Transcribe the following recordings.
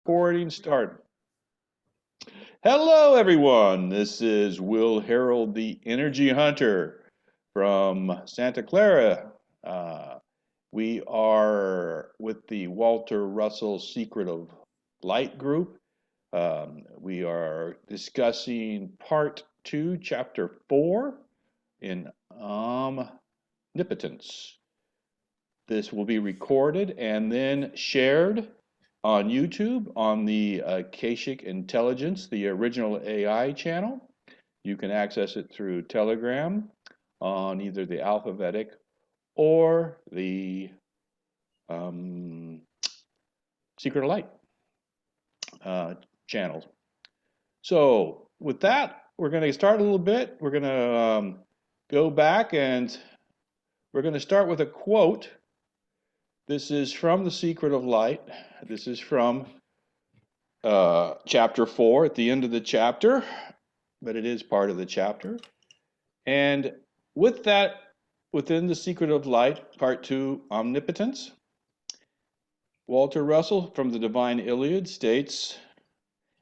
Recording start. Hello, everyone. This is Will Harold, the Energy Hunter from Santa Clara. We are with the Walter Russell Secret of Light group. We are discussing part 2, chapter 4 in omnipotence. This will be recorded and then shared on YouTube on the Akashic Intelligence, the original AI channel. You can access it through Telegram on either the alphabetic or the Secret of Light channels. So with that, we're going to start a little bit. We're going to go back and we're going to start with a quote. This is from The Secret of Light. This is from chapter 4 at the end of the chapter, but it is part of the chapter. And with that, within The Secret of Light, part 2, omnipotence, Walter Russell from the Divine Iliad states,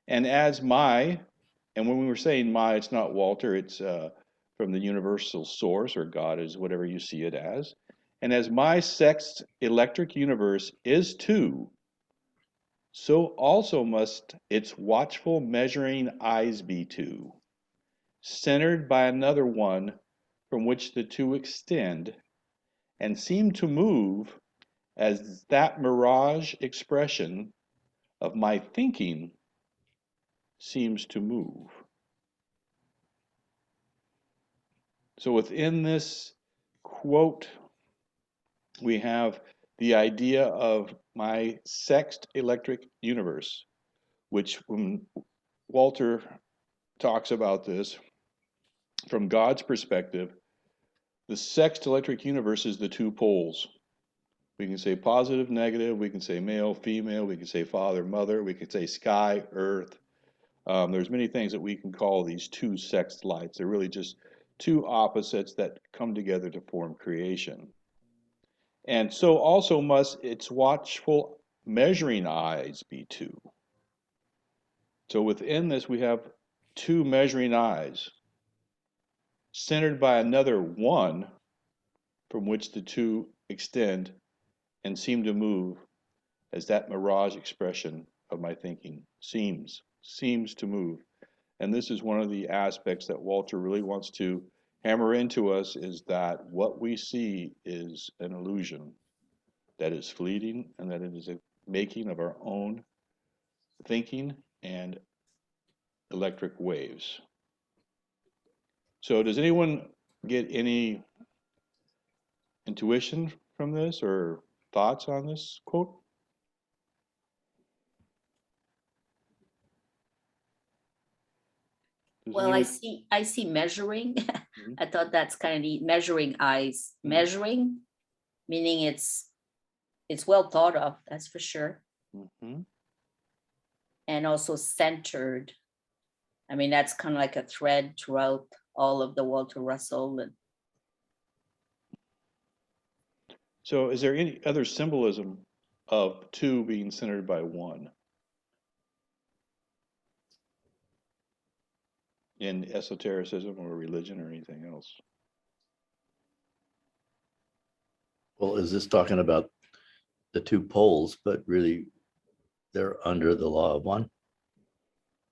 and as my, and when we were saying my, it's not Walter, it's from the universal source, or God is whatever you see it as. And as my sexed electric universe is two, so also must its watchful measuring eyes be two, centered by another one from which the two extend, and seem to move as that mirage expression of my thinking seems to move. So within this quote, we have the idea of my sexed electric universe, which when Walter talks about this, from God's perspective, the sexed electric universe is the two poles. We can say positive, negative, we can say male, female, we can say father, mother, we can say sky, earth. There's many things that we can call these two sexed lights. They're really just two opposites that come together to form creation. And so also must its watchful measuring eyes be two. So within this we have two measuring eyes, centered by another one from which the two extend and seem to move as that mirage expression of my thinking seems to move. And this is one of the aspects that Walter really wants to hammer into us, is that what we see is an illusion that is fleeting, and that it is a making of our own thinking and electric waves. So does anyone get any intuition from this or thoughts on this quote? Well, I see measuring. Mm-hmm. I thought that's kind of neat. Measuring eyes. Mm-hmm. Measuring, meaning it's well thought of, that's for sure. Mm-hmm. And also centered. I mean, that's kind of like a thread throughout all of the Walter Russell. So is there any other symbolism of two being centered by one in esotericism or religion or anything else? Well, is this talking about the two poles, but really they're under the law of one?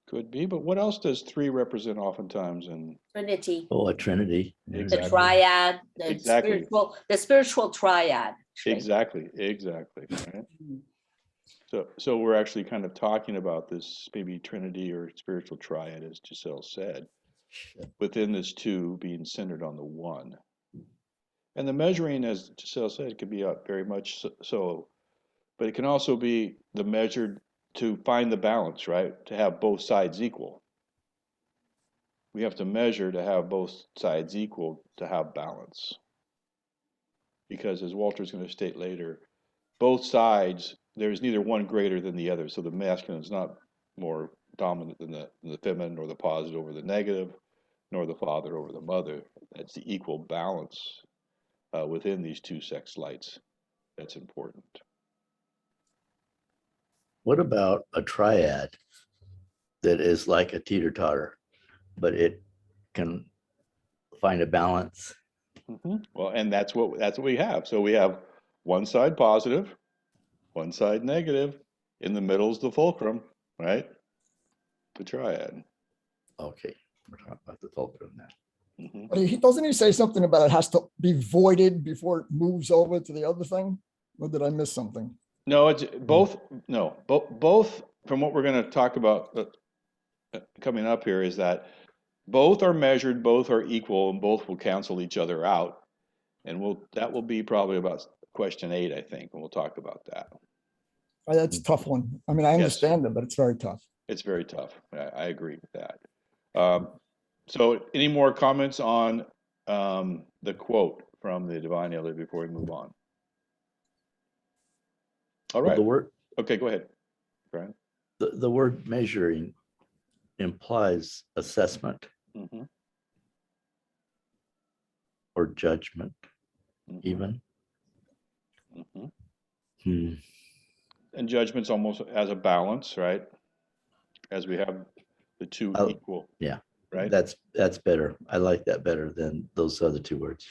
Could be, but what else does three represent oftentimes in Trinity? Oh, a trinity. Exactly. The triad, the Exactly. spiritual triad. Exactly. Right? So we're actually kind of talking about this maybe Trinity or spiritual triad, as Giselle said, within this two being centered on the one. And the measuring, as Giselle said, can be very much so, but it can also be the measured to find the balance, right? To have both sides equal. We have to measure to have both sides equal to have balance. Because as Walter's going to state later, both sides, there's neither one greater than the other. So the masculine is not more dominant than the feminine, or the positive over the negative, nor the father over the mother. That's the equal balance within these two sex lights. That's important. What about a triad that is like a teeter-totter, but it can find a balance? Well, and that's what we have. So we have one side positive, one side negative. In the middle is the fulcrum, right? The triad. Okay, we're talking about the fulcrum now. But doesn't he say something about it has to be voided before it moves over to the other thing? Or did I miss something? No, it's both. No, both. From what we're going to talk about coming up here is that both are measured, both are equal, and both will cancel each other out. And that will be probably about question 8, I think, and we'll talk about that. Oh, that's a tough one. I mean, I understand it, but it's very tough. It's very tough. I agree with that. So any more comments on the quote from the Divine Elder before we move on? All Well, right. the word, Okay, go ahead, Brian. the word measuring implies assessment or judgment, even. And judgment's almost as a balance, right? As we have the two equal. Yeah. Right. That's better. I like that better than those other two words.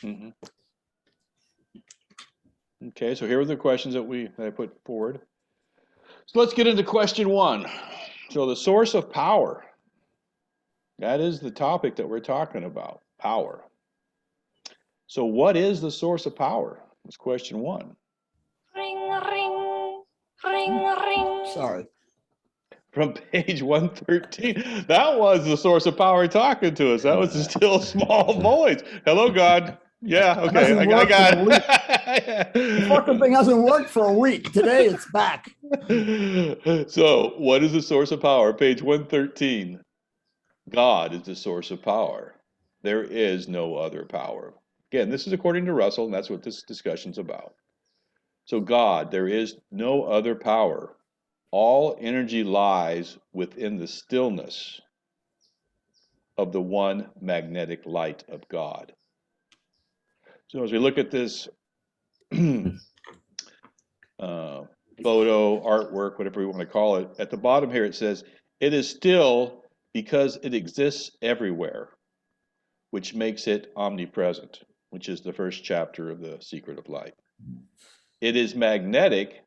Okay, so here are the questions that I put forward. So let's get into question 1. So the source of power. That is the topic that we're talking about, power. So what is the source of power? That's question 1. Ring, ring, ring, ring. Sorry. From page 113. That was the source of power talking to us. That was the still small voice. Hello, God. Yeah, okay. I got it. The fucking thing hasn't worked for a week. Today it's back. So, what is the source of power? Page 113. God is the source of power. There is no other power. Again, this is according to Russell, and that's what this discussion's about. So, God, there is no other power. All energy lies within the stillness of the one magnetic light of God. So as we look at this photo, artwork, whatever we want to call it, at the bottom here it says, it is still because it exists everywhere, which makes it omnipresent, which is the first chapter of The Secret of Light. It is magnetic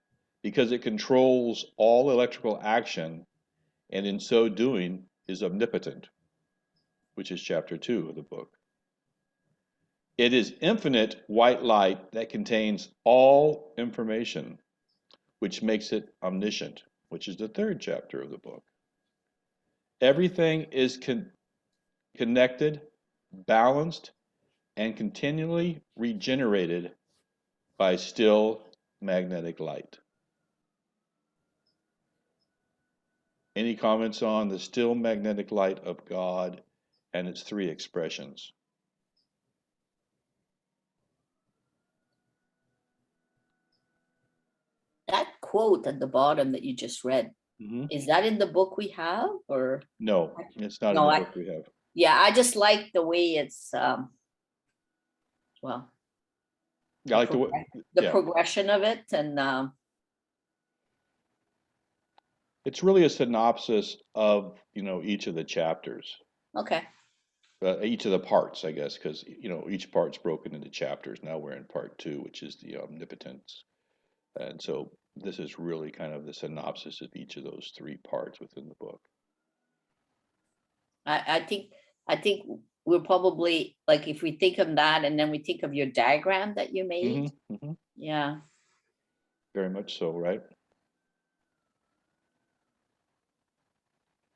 because it controls all electrical action, and in so doing is omnipotent, which is chapter 2 of the book. It is infinite white light that contains all information, which makes it omniscient, which is the 3rd chapter of the book. Everything is connected, balanced, and continually regenerated by still magnetic light. Any comments on the still magnetic light of God and its 3 expressions? That quote at the bottom that you just read, is that in the book we have, or? No, it's not No, in the book we have. Yeah, I just like the way it's, well, I like the way, the progression of it, and it's really a synopsis of, each of the chapters, okay. each of the parts, I guess, because, each part's broken into chapters. Now we're in part 2, which is the omnipotence. And so this is really kind of the synopsis of each of those 3 parts within the book. I think we're probably, like, if we think of that and then we think of your diagram that you made. Yeah. Very much so, right?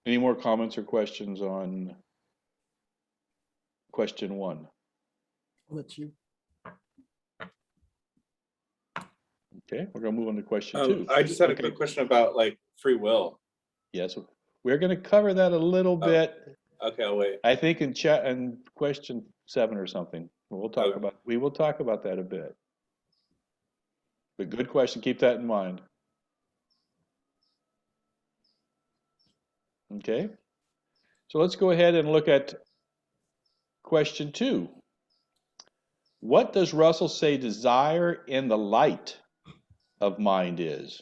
Any more comments or questions on question 1? I'll let you. Okay, we're going to move on to question 2. I just had a quick question about free will. Yes, we're going to cover that a little bit. Okay, I'll wait. I think in chat and question 7 or something. We will talk about that a bit. But good question. Keep that in mind. Okay. So let's go ahead and look at question 2. What does Russell say desire in the light of mind is?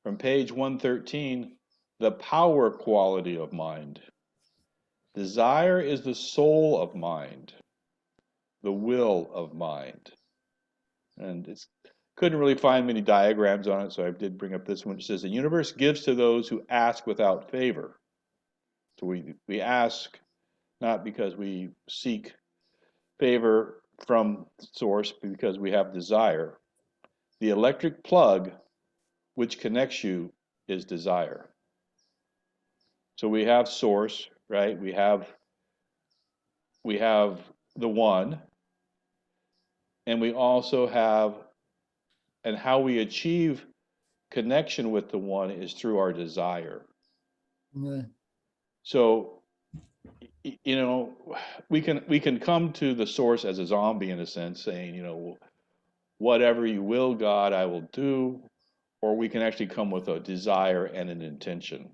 from page 113, the power quality of mind. Desire is the soul of mind, the will of mind. And it's couldn't really find many diagrams on it, so I did bring up this one. It says, the universe gives to those who ask without favor. So we ask not because we seek favor from source, but because we have desire. The electric plug which connects you is desire. So we have source, right? We have the one, and we also have, and how we achieve connection with the one is through our desire. Yeah. So, you know, we can come to the source as a zombie in a sense, saying, you know, whatever you will, God, I will do, or we can actually come with a desire and an intention.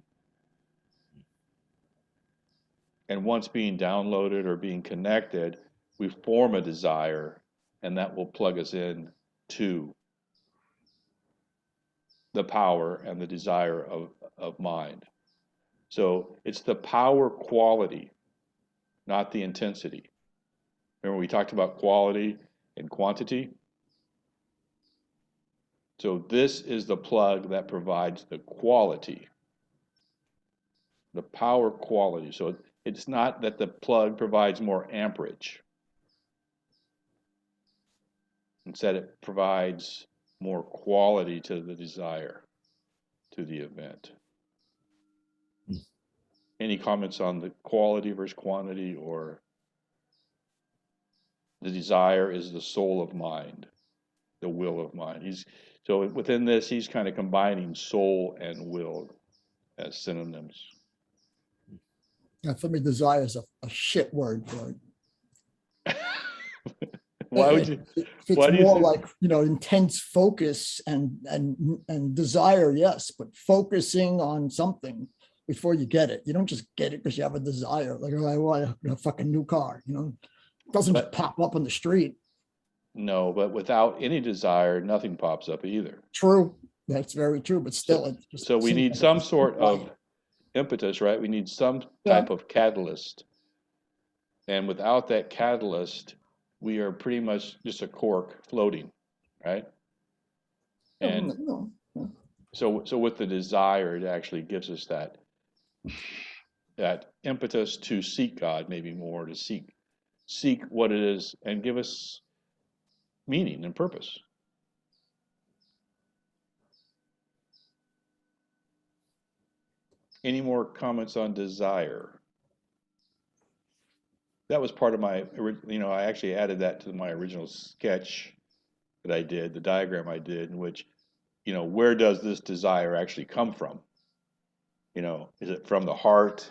And once being downloaded or being connected, we form a desire, and that will plug us in to the power and the desire of mind. So it's the power quality, not the intensity. Remember we talked about quality and quantity? So this is the plug that provides the quality, the power quality. So it's not that the plug provides more amperage. Instead, it provides more quality to the desire, to the event. Any comments on the quality versus quantity, or the desire is the soul of mind, the will of mind? So within this, he's kind of combining soul and will as synonyms. Yeah, for me, desire is a shit word for it. Why would you? If it's Why do you more think? like, intense focus and desire, yes, but focusing on something before you get it. You don't just get it because you have a desire. Like, oh, I want a fucking new car. It doesn't just But pop up on the street. no, but without any desire, nothing pops up either. True, that's very true. But still, So, it just so we seems need like some it's sort light. of impetus, right? We need some Yeah. type of catalyst. And without that catalyst, we are pretty much just a cork floating, right? And No. so with the desire, it actually gives us that impetus to seek God, maybe more, to seek what it is and give us meaning and purpose. Any more comments on desire? That was part of my, I actually added that to my original sketch that I did, the diagram I did, in which, where does this desire actually come from? Is it from the heart?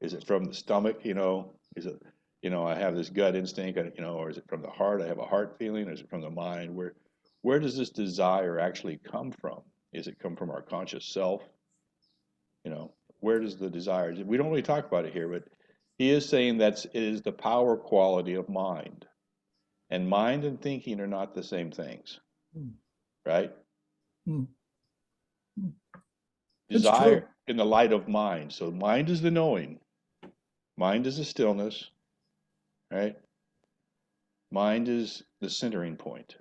Is it from the stomach? Is it, I have this gut instinct, or is it from the heart? I have a heart feeling, or is it from the mind? Where does this desire actually come from? Is it come from our conscious self? Where does the desire? We don't really talk about it here, but he is saying that it is the power quality of mind. And mind and thinking are not the same things, right? Hmm. It's Desire true. in the light of mind. So mind is the knowing. Mind is the stillness, right? Mind is the centering point.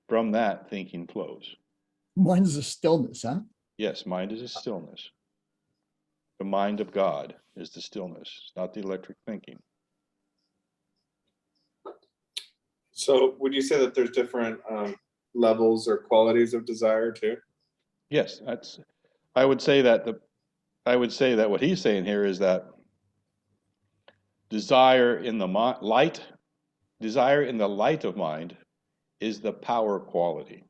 From that, thinking flows. Mine's a stillness, huh? Yes, mind is a stillness. The mind of God is the stillness, not the electric thinking. So would you say that there's different levels or qualities of desire too? Yes, I would say that what he's saying here is that desire in the light of mind is the power quality.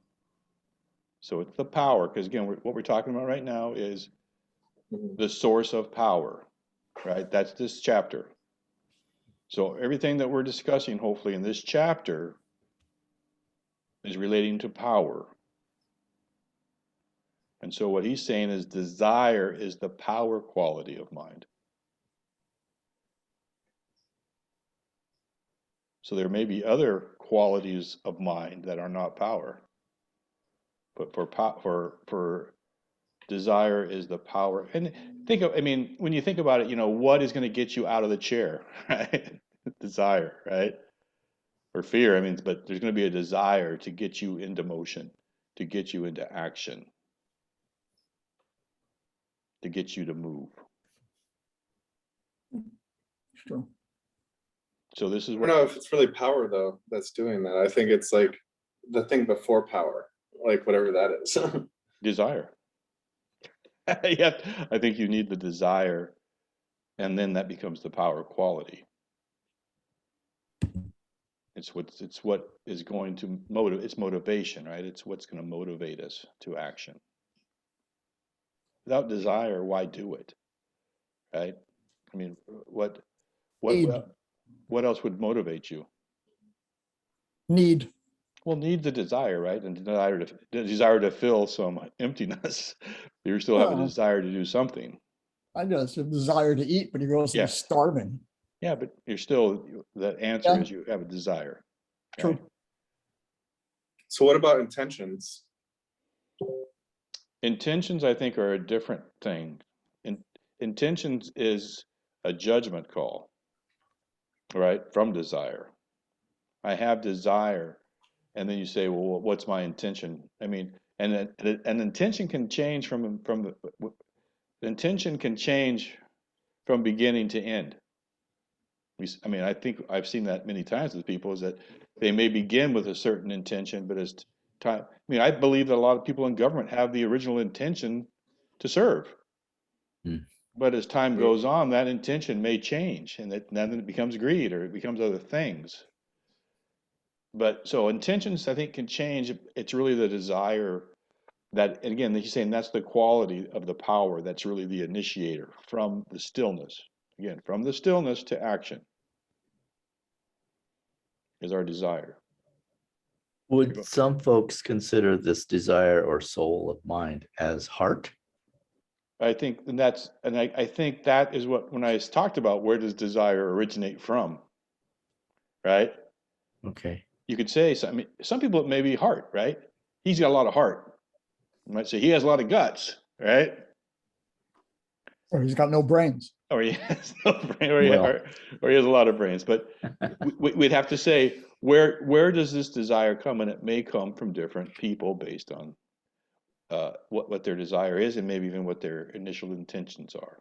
So it's the power, because again, what we're talking about right now is the source of power, right? That's this chapter. So everything that we're discussing, hopefully, in this chapter is relating to power. And so what he's saying is desire is the power quality of mind. So there may be other qualities of mind that are not power. But for desire is the power. And I mean, when you think about it, what is going to get you out of the chair, right? Desire, right? Or fear. I mean, but there's going to be a desire to get you into motion, to get you into action, to get you to move. Sure. So this is I what. don't know if it's really power though that's doing that. I think it's like the thing before power, like whatever that is. Desire. Yeah, I think you need the desire, and then that becomes the power quality. It's what is going to motivate. It's motivation, right? It's what's going to motivate us to action. Without desire, why do it? Right? I mean, what Need. what else would motivate you? Need. Well, need the desire, right? And desire to fill some emptiness. You still have a Well, desire to do something. I guess a desire to eat, but you're also Yeah. starving. Yeah, but you're still, the answer Yeah. is you have a desire. True. Right? So what about intentions? Intentions, I think, are a different thing. Intentions is a judgment call, right? From desire. I have desire. And then you say, well, what's my intention? I mean, and an intention can change from the intention can change from beginning to end. I mean, I think I've seen that many times with people, is that they may begin with a certain intention, but as time, I mean, I believe that a lot of people in government have the original intention to serve. But as time goes on, that intention may change, and then it becomes greed, or it becomes other things. But so intentions, I think, can change. It's really the desire that, and again, he's saying that's the quality of the power that's really the initiator from the stillness. Again, from the stillness to action is our desire. Would some folks consider this desire or soul of mind as heart? I think, I think that is what, when I talked about where does desire originate from, right? Okay. You could say, I mean, some people it may be heart, right? He's got a lot of heart. You might say he has a lot of guts, right? Or he's got no brains. Or he has no brain, or Well. or he has a lot of brains. But we'd have to say, where does this desire come? And it may come from different people based on what their desire is, and maybe even what their initial intentions are.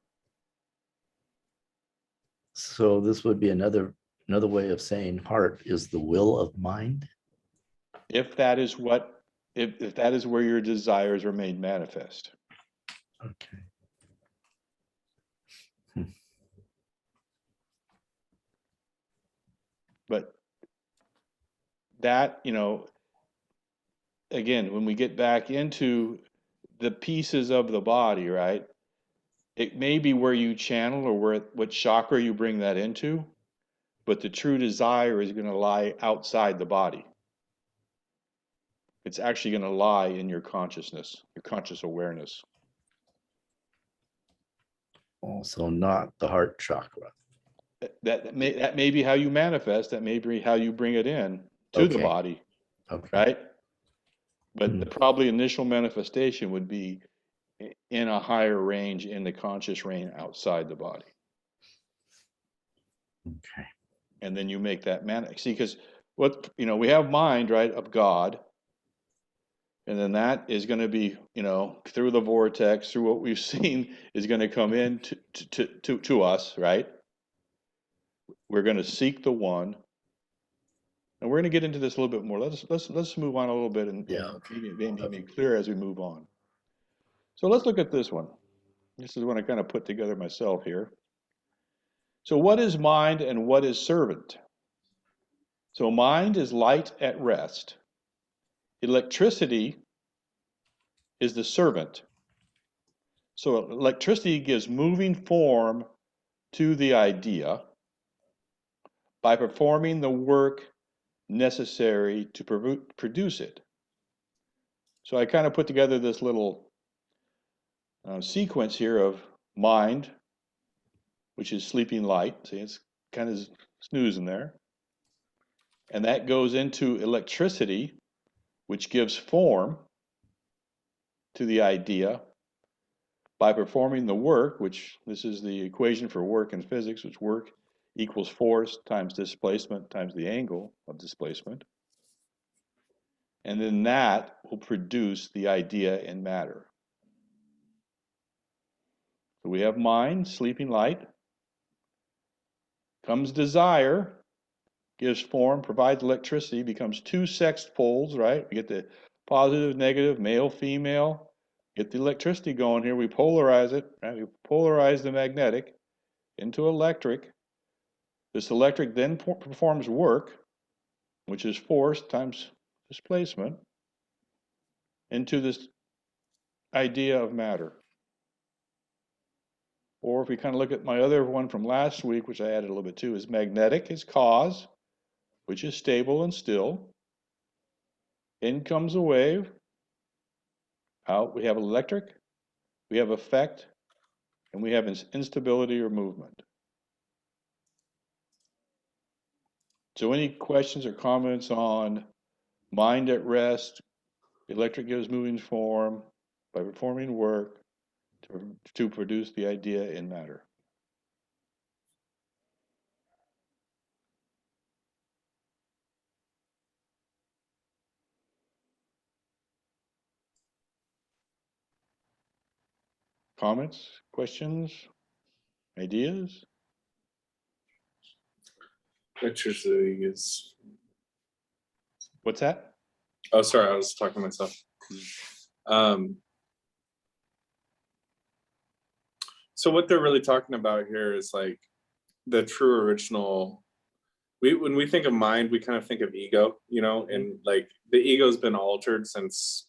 So this would be another way of saying heart is the will of mind. If that is what, if that is where your desires are made manifest. Okay. But that, again, when we get back into the pieces of the body, right? It may be where you channel, or what chakra you bring that into, but the true desire is going to lie outside the body. It's actually going to lie in your consciousness, your conscious awareness. Also not the heart chakra. That may be how you manifest. That may be how you bring it in to the Okay. body, Okay. right? But the probably initial manifestation would be in a higher range, in the conscious range outside the body. Okay. And then you make that see, because we have mind, right, of God. And then that is going to be, through the vortex, through what we've seen, is going to come in to us, right? We're going to seek the one. And we're going to get into this a little bit more. Let's move on a little bit and be clear as we move on. So let's look at this one. This is one I kind of put together myself here. So what is mind and what is servant? So mind is light at rest. Electricity is the servant. So electricity gives moving form to the idea by performing the work necessary to produce it. So I kind of put together this little sequence here of mind, which is sleeping light. See, it's kind of snoozing there. And that goes into electricity, which gives form. to the idea by performing the work, which this is the equation for work in physics, which work equals force times displacement times the angle of displacement. And then that will produce the idea in matter. So we have mind, sleeping light, comes desire, gives form, provides electricity, becomes two sexed poles, right? We get the positive, negative, male, female, get the electricity going here. We polarize it, right? We polarize the magnetic into electric. This electric then performs work, which is force times displacement, into this idea of matter. Or if we kind of look at my other one from last week, which I added a little bit too, is magnetic is cause, which is stable and still. In comes a wave. Out we have electric, we have effect, and we have instability or movement. So any questions or comments on mind at rest, electric gives moving form by performing work to produce the idea in matter? Comments, questions, ideas? Electricity is. What's that? Oh, sorry, I was talking to myself. So what they're really talking about here is like the true original. When we think of mind, we kind of think of ego, and like the ego's been altered since,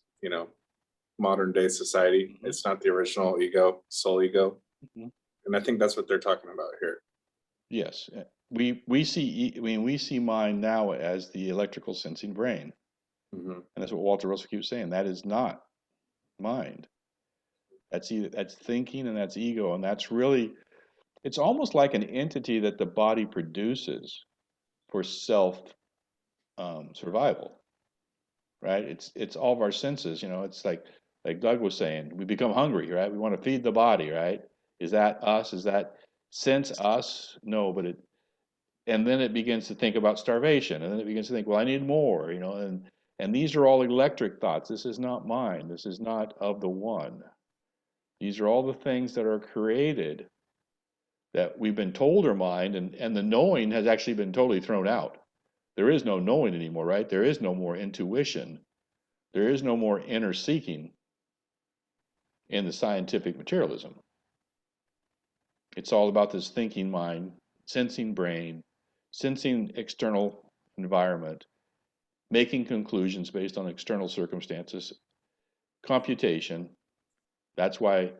modern day society. It's not the original ego, soul ego. And I think that's what they're talking about here. Yes. We see mind now as the electrical sensing brain. And that's what Walter Russell keeps saying. That is not mind. That's thinking, and that's ego, and that's really, it's almost like an entity that the body produces for self survival, right? It's all of our senses. It's like Doug was saying, we become hungry, right? We want to feed the body, right? Is that us? Is that sense us? No, but and then it begins to think about starvation, and then it begins to think, well, I need more, and these are all electric thoughts. This is not mine. This is not of the one. These are all the things that are created that we've been told are mine, and the knowing has actually been totally thrown out. There is no knowing anymore, right? There is no more intuition. There is no more inner seeking in the scientific materialism. It's all about this thinking mind, sensing brain, sensing external environment, making conclusions based on external circumstances, computation. That's why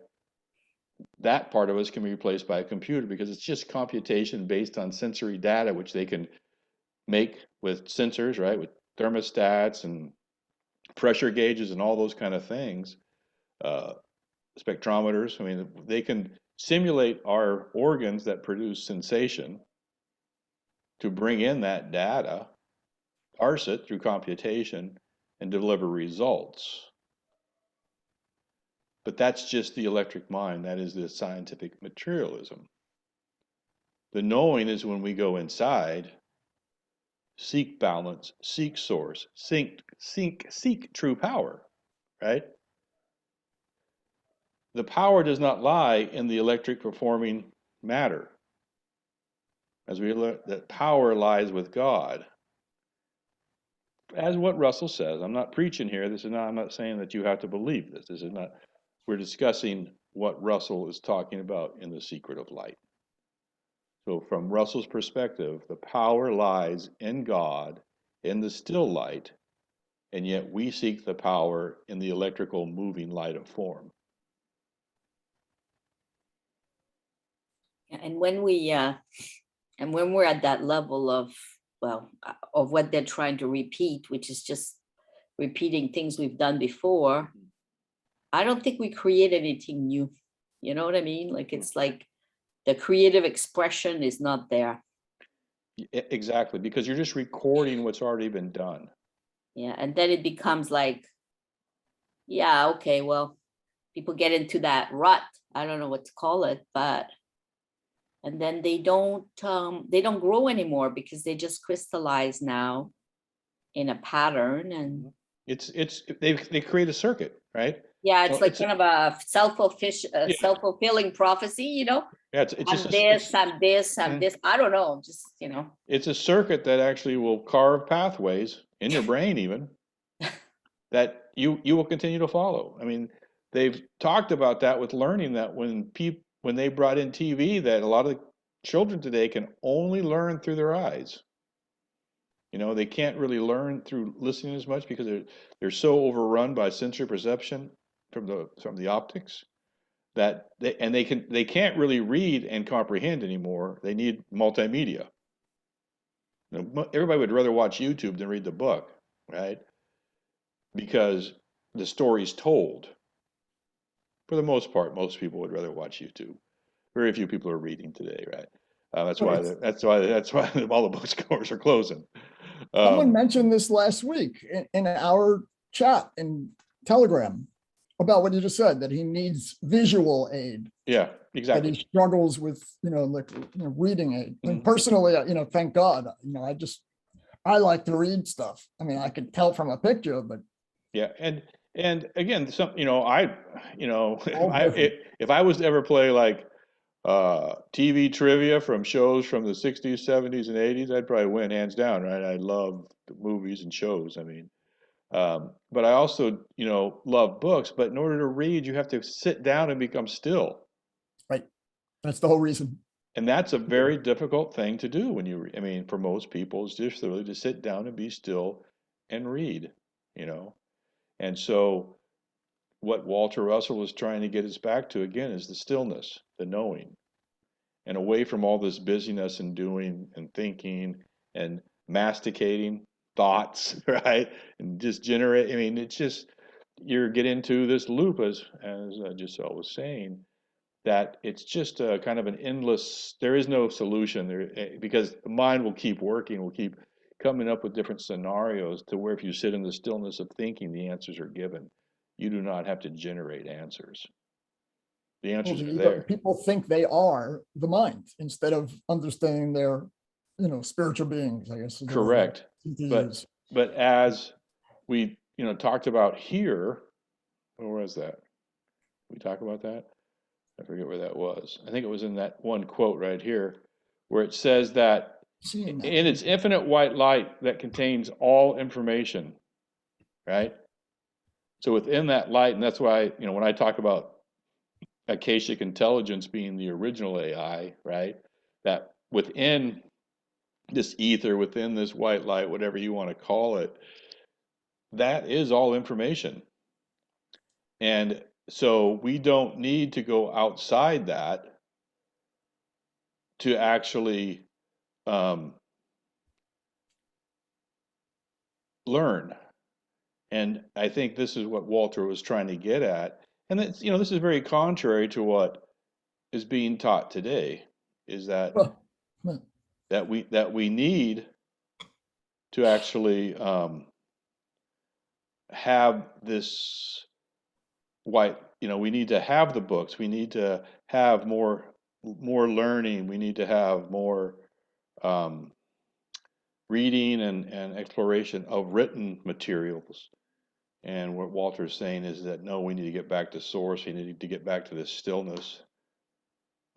that part of us can be replaced by a computer, because it's just computation based on sensory data, which they can make with sensors, right? With thermostats and pressure gauges and all those kind of things, spectrometers. I mean, they can simulate our organs that produce sensation to bring in that data, parse it through computation, and deliver results. But that's just the electric mind. That is the scientific materialism. The knowing is when we go inside, seek balance, seek source, seek true power, right? The power does not lie in the electric performing matter. As we learn, that power lies with God. As what Russell says, I'm not preaching here. I'm not saying that you have to believe this. This is not, we're discussing what Russell is talking about in The Secret of Light. So from Russell's perspective, the power lies in God, in the still light, and yet we seek the power in the electrical moving light of form. And when we're at that level of what they're trying to repeat, which is just repeating things we've done before, I don't think we create anything new. You know what I mean? Like, it's like the creative expression is not there. Exactly, because you're just recording what's already been done. Yeah, and then it becomes like, Yeah, okay, well, people get into that rut. I don't know what to call it, but and then they don't grow anymore because they just crystallize now in a pattern. And They create a circuit, right? yeah, it's Well, like kind of a yeah, self-fulfilling prophecy, yeah, it's I'm just this, I'm this, I'm mm, this. I don't know, just it's a circuit that actually will carve pathways in your brain even that you will continue to follow. I mean, they've talked about that with learning that when they brought in TV, that a lot of children today can only learn through their eyes. They can't really learn through listening as much because they're so overrun by sensory perception from the optics that they can't really read and comprehend anymore. They need multimedia. Everybody would rather watch YouTube than read the book, right? Because the story's told. For the most part, most people would rather watch YouTube. Very few people are reading today, right? That's why Right. that's why all the bookstores are closing. Someone mentioned this last week in our chat in Telegram about what you just said, that he needs visual aid, Yeah, that exactly. he struggles with, like reading aid. And Mhm. personally, thank God, I like to read stuff. I mean, I could tell from a picture, but Yeah, and again, all different. if I was to ever play like TV trivia from shows from the 60s, 70s, and 80s, I'd probably win hands down, right? I love the movies and shows. I mean, but I also, love books. But in order to read, you have to sit down and become still, Right. That's the whole reason. and that's a very difficult thing to do when you read. I mean, for most people, it's just really to sit down and be still and read, you know. And so, what Walter Russell was trying to get us back to again is the stillness, the knowing, and away from all this busyness and doing and thinking and masticating thoughts, right? And just generate. I mean, it's just you get into this loop, as Giselle was saying, that it's just a kind of an endless. There is no solution there because the mind will keep working, will keep coming up with different scenarios to where if you sit in the stillness of thinking, the answers are given. You do not have to generate answers. The Well, answers the are ego, there. people think they are the mind instead of understanding their, spiritual beings, I guess is the word I Correct. seem to But use. but as we talked about here, where was that? We talk about that? I forget where that was. I think it was in that one quote right here, where it says that Seeing that. in its infinite white light that contains all information, right? So within that light, and that's why, when I talk about Akashic intelligence being the original AI, right? That within this ether, within this white light, whatever you want to call it, that is all information. And so we don't need to go outside that to actually um, learn. And I think this is what Walter was trying to get at. And that's, this is very contrary to what is being taught today, is that Well, well, we need to actually have this white, we need to have the books, we need to have more learning, we need to have more um, reading and exploration of written materials. And what Walter's saying is that no, we need to get back to source. We need to get back to this stillness,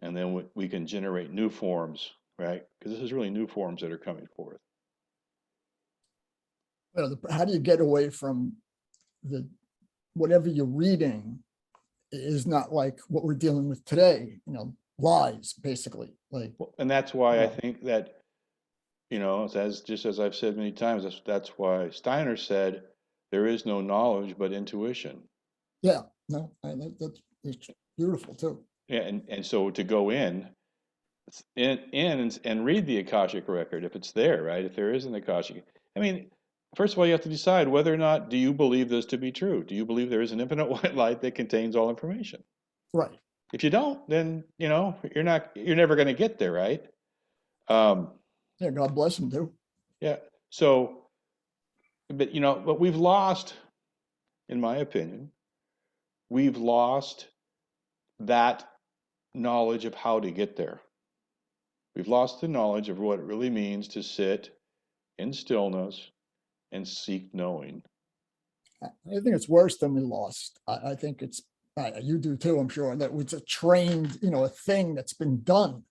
and then we can generate new forms, right? Because this is really new forms that are coming forth. how do you get away from the whatever you're reading is not like what we're dealing with today, lies, basically. Like, And that's why I yeah, think that, as I've said many times, that's why Steiner said there is no knowledge but intuition. yeah, no, that's beautiful too. Yeah, and so to go in and read the Akashic record if it's there, right? If there is an Akashic, I mean, first of all, you have to decide whether or not do you believe this to be true. Do you believe there is an infinite white light that contains all information? Right. If you don't, then you're never going to get there, right? Um, Yeah, God bless him too. yeah. So, but we've lost, in my opinion, we've lost that knowledge of how to get there. We've lost the knowledge of what it really means to sit in stillness and seek knowing. I think it's worse than we lost. I think it's, you do too, I'm sure, that it's a trained, a thing that's been done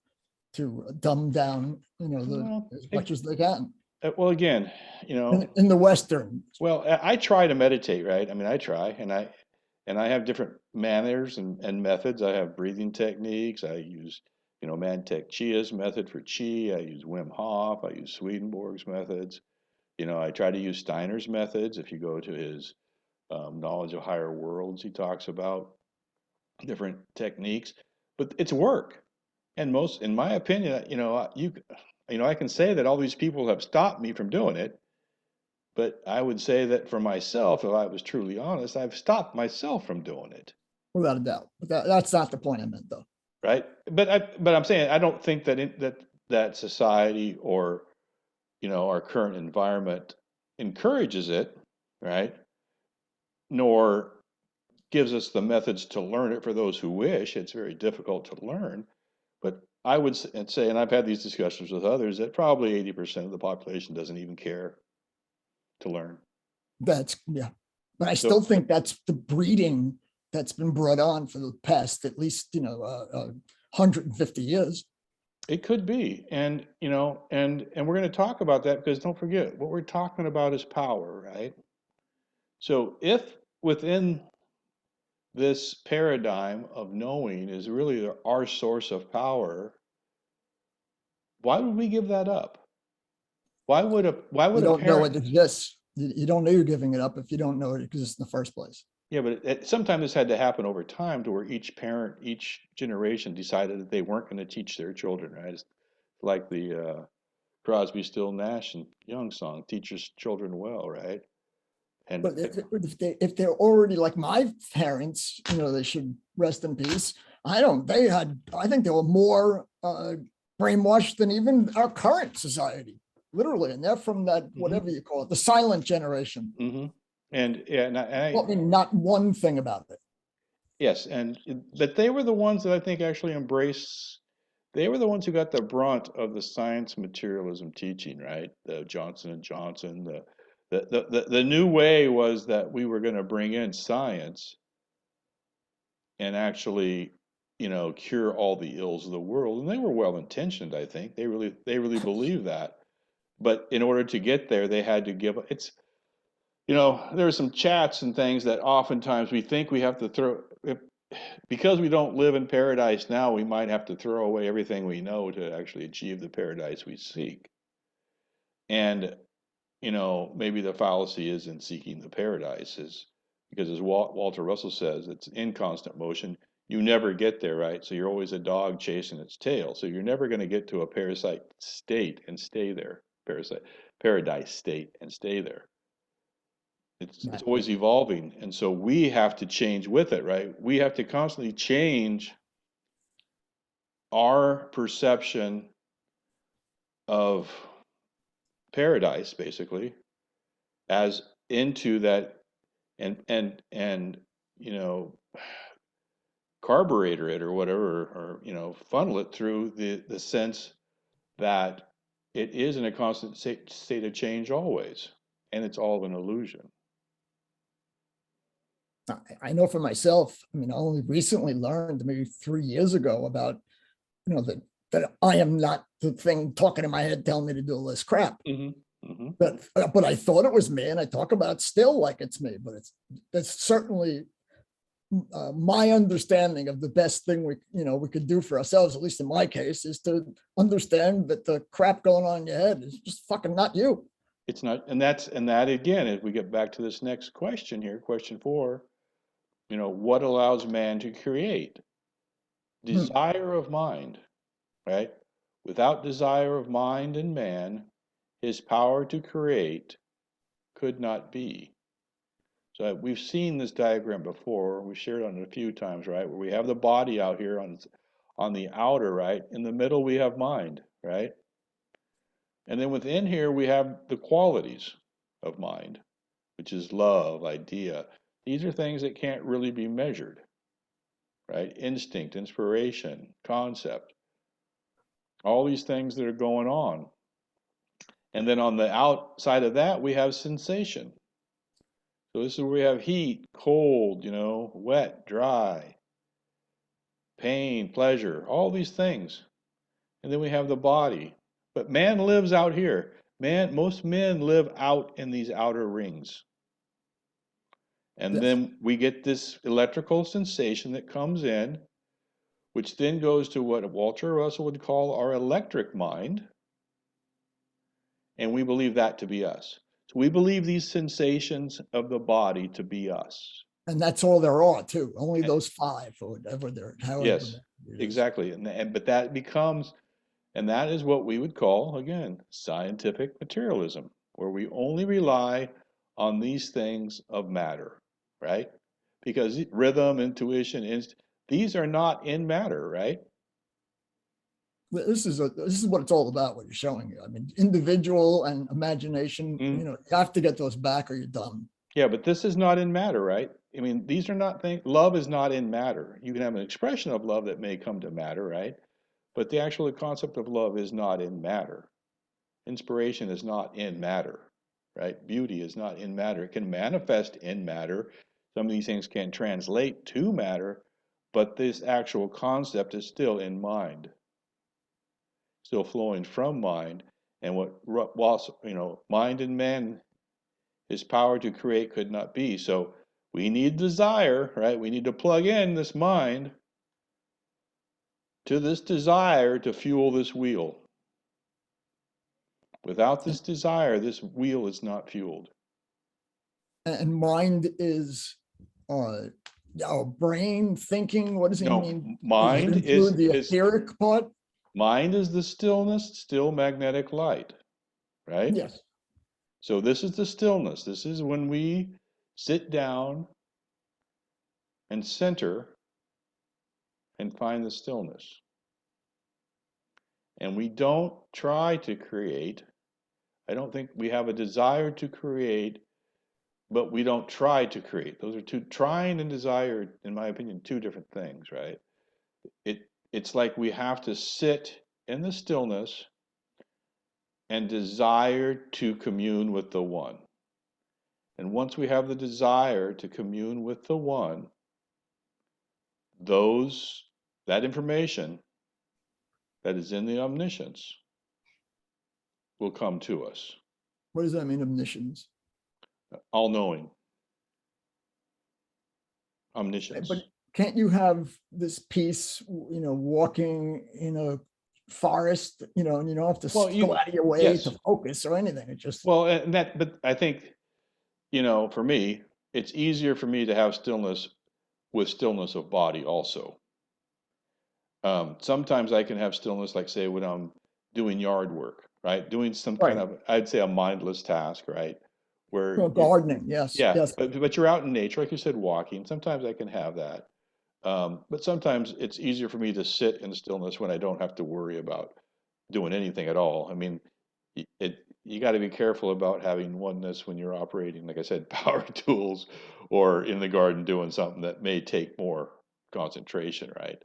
to dumb down, Well, as much as they can Well, again, in the Western. well, I try to meditate, right? I mean, I try, and I have different manners and methods. I have breathing techniques. I use, Mantek Chia's method for chi. I use Wim Hof. I use Swedenborg's methods. I try to use Steiner's methods. If you go to his Knowledge of Higher Worlds, he talks about different techniques, but it's work. And most, in my opinion, I can say that all these people have stopped me from doing it, but I would say that for myself, if I was truly honest, I've stopped myself from doing it. Without a doubt. But that's not the point I meant, though. Right? But I'm saying I don't think that society or our current environment encourages it, right? Nor gives us the methods to learn it for those who wish. It's very difficult to learn. But I would say, and I've had these discussions with others, that probably 80% of the population doesn't even care to learn. Yeah. But I still think that's the breeding that's been brought on for the past at least 150 years. It could be, and we're going to talk about that, because don't forget, what we're talking about is power, right? So if within this paradigm of knowing is really our source of power, why would we give that up? Why would You a don't know parent? it exists. You don't know you're giving it up if you don't know it exists in the first place. Yeah, but sometimes this had to happen over time, to where each parent, each generation decided that they weren't going to teach their children, right? It's like the Crosby, Still, Nash and Young song, "Teach your children well," right? And But if they're already like my parents, they should rest in peace. I think they were more brainwashed than even our current society, literally. And they're from that, whatever you call it, the silent generation. mm-hmm. And yeah, I mean, not one thing about it. yes, but they were the ones that I think actually embraced. They were the ones who got the brunt of the science materialism teaching, right? The Johnson and Johnson, the new way was that we were going to bring in science and actually, cure all the ills of the world. And they were well intentioned, I think. They really believed that. But in order to get there, they had to give it's. There are some chats and things that oftentimes we think we have to throw, because we don't live in paradise now, we might have to throw away everything we know to actually achieve the paradise we seek. And, maybe the fallacy is in seeking the paradise, because as Walter Russell says, it's in constant motion. You never get there, right? So you're always a dog chasing its tail. So you're never going to get to a parasite state and stay there, paradise state and stay there. It's always evolving, and so we have to change with it, right? We have to constantly change our perception of paradise, basically, as into that, and carburetor it or whatever, or funnel it through the sense that it is in a constant state of change always, and it's all an illusion. I know for myself, I mean, I only recently learned maybe 3 years ago about, that I am not the thing talking in my head telling me to do all this crap. Mm-hmm. Mm-hmm. But I thought it was me, and I talk about it still like it's me, but that's certainly my understanding of the best thing we could do for ourselves, at least in my case, is to understand that the crap going on in your head is just fucking not you. It's not, and that again, if we get back to this next question here, question 4, what allows man to create? Desire of mind, right? Without desire of mind in man, his power to create could not be. So we've seen this diagram before. We shared on it a few times, right? Where we have the body out here on the outer, right? In the middle, we have mind, right? And then within here, we have the qualities of mind, which is love, idea, These are things that can't really be measured, right? Instinct, inspiration, concept, all these things that are going on. And then on the outside of that, we have sensation. So this is where we have heat, cold, wet, dry, pain, pleasure, all these things. And then we have the body. But man lives out here. Most men live out in these outer rings. And Yes. then we get this electrical sensation that comes in, which then goes to what Walter Russell would call our electric mind. And we believe that to be us. So we believe these sensations of the body to be us. And that's all there are too. Only those 5 or whatever they're, however. Yes, it is. exactly. But that becomes, and that is what we would call, again, scientific materialism, where we only rely on these things of matter, right? Because rhythm, intuition, these are not in matter, right? This is what it's all about, what you're showing you. I mean, individual and imagination, you have to get those back or you're done. Yeah, but this is not in matter, right? I mean, these are not things, love is not in matter. You can have an expression of love that may come to matter, right? But the actual concept of love is not in matter. Inspiration is not in matter, right? Beauty is not in matter. It can manifest in matter. Some of these things can translate to matter, but this actual concept is still in mind, still flowing from mind. And mind and man, his power to create could not be. So we need desire, right? We need to plug in this mind to this desire to fuel this wheel. Without this desire, this wheel is not fueled. And mind is our brain thinking. What does he mean? Mind Does it include the is etheric part? mind is the stillness, still magnetic light, right? Yes. So this is the stillness. This is when we sit down and center and find the stillness. And we don't try to create. I don't think we have a desire to create, but we don't try to create. Those are two, trying and desire, in my opinion, two different things, right? It's like we have to sit in the stillness and desire to commune with the one. And once we have the desire to commune with the one, that information that is in the omniscience will come to us. What does that mean, omniscience? All-knowing. Omniscience. But can't you have this piece, walking in a forest, and you don't have to go out of your way to focus or anything. It just but I think, for me, it's easier for me to have stillness with stillness of body also. Sometimes I can have stillness, like say when I'm doing yard work, right? Doing some kind of, I'd say, a mindless task, right? Where gardening, yes. But you're out in nature, like you said, walking. Sometimes I can have that. But sometimes it's easier for me to sit in stillness when I don't have to worry about doing anything at all. I mean, you got to be careful about having oneness when you're operating, like I said, power tools or in the garden doing something that may take more concentration, right?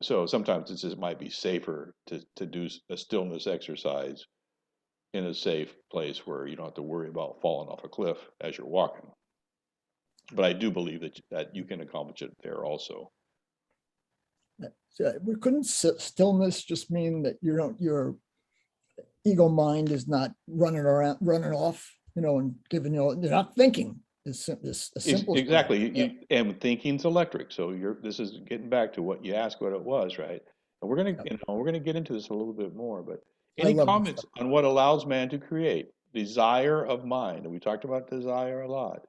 So sometimes it might be safer to do a stillness exercise in a safe place where you don't have to worry about falling off a cliff as you're walking. But I do believe that you can accomplish it there also. So couldn't stillness just mean that your ego mind is not running off, and giving you're not thinking. Is simple. Exactly. And thinking's electric. So this is getting back to what you asked, what it was, right? And we're gonna get into this a little bit more. But any comments on what allows man to create? Desire of mind. And we talked about desire a lot.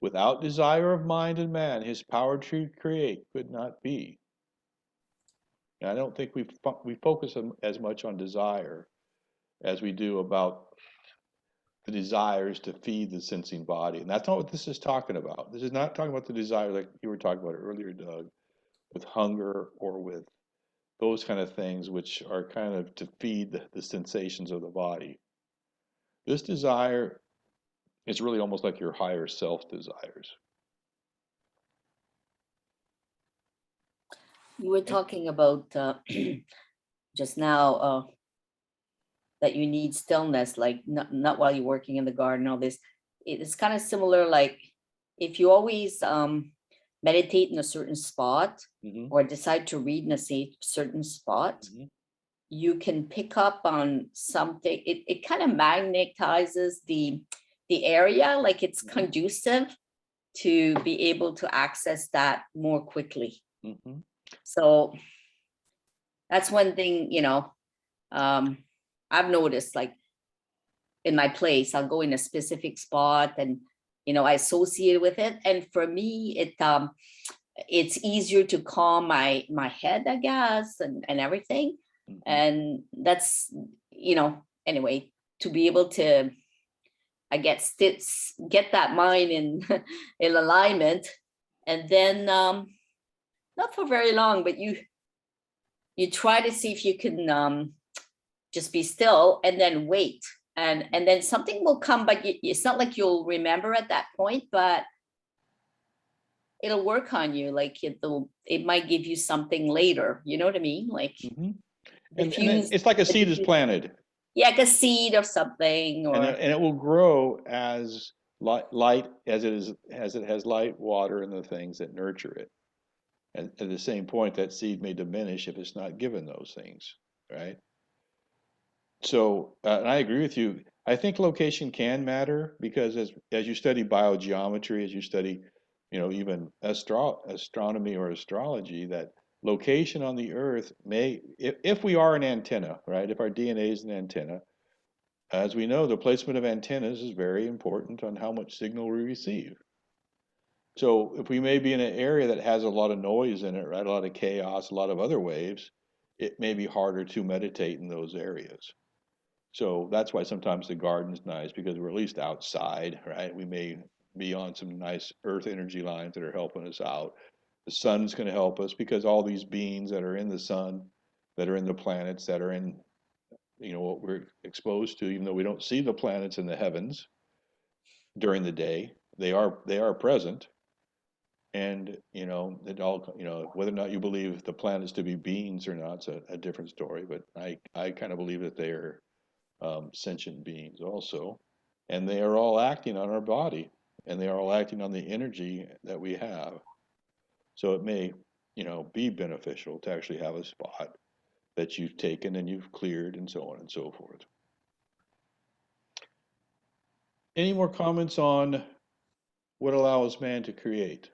Without desire of mind and man, his power to create could not be. And I don't think we focus as much on desire as we do about the desires to feed the sensing body. And that's not what this is talking about. This is not talking about the desire like you were talking about earlier, Doug, with hunger or with those kind of things which are kind of to feed the sensations of the body. This desire It's really almost like your higher self desires. You were talking about just now that you need stillness, like not while you're working in the garden, all this. It's kind of similar, like if you always meditate in a certain spot or decide to read in a certain spot, you can pick up on something. It kind of magnetizes the area, like it's conducive to be able to access that more quickly. So that's one thing, you know, I've noticed, like in my place, I'll go in a specific spot and, you know, I associate with it. And for me, it's easier to calm my head, I guess, and everything. And that's, you know, anyway, to be able to, I guess, get that mind in in alignment, and then not for very long, but you try to see if you can just be still and then wait, and then something will come, but it's not like you'll remember at that point, but it'll work on you. Like it might give you something later. You know what I mean? Like and it's like a seed is planted. Yeah, like a seed or something, or and it will grow as light as it has light, water, and the things that nurture it. And at the same point, that seed may diminish if it's not given those things, right? So, and I agree with you. I think location can matter because as you study biogeometry, as you study, you know, even astronomy or astrology, that location on the Earth may, if we are an antenna, right? If our DNA is an antenna, as we know, the placement of antennas is very important on how much signal we receive. So if we may be in an area that has a lot of noise in it, right, a lot of chaos, a lot of other waves, it may be harder to meditate in those areas. So that's why sometimes the garden's nice, because we're at least outside, right? We may be on some nice earth energy lines that are helping us out. The sun's going to help us because all these beings that are in the sun, that are in the planets, that are in, you know, what we're exposed to, even though we don't see the planets in the heavens during the day, they are present. And, you know, it all, you know, whether or not you believe the planets to be beings or not, it's a different story. But I kind of believe that they are sentient beings also, and they are all acting on our body, and they are all acting on the energy that we have. So it may, you know, be beneficial to actually have a spot that you've taken and you've cleared, and so on and so forth. Any more comments on what allows man to create?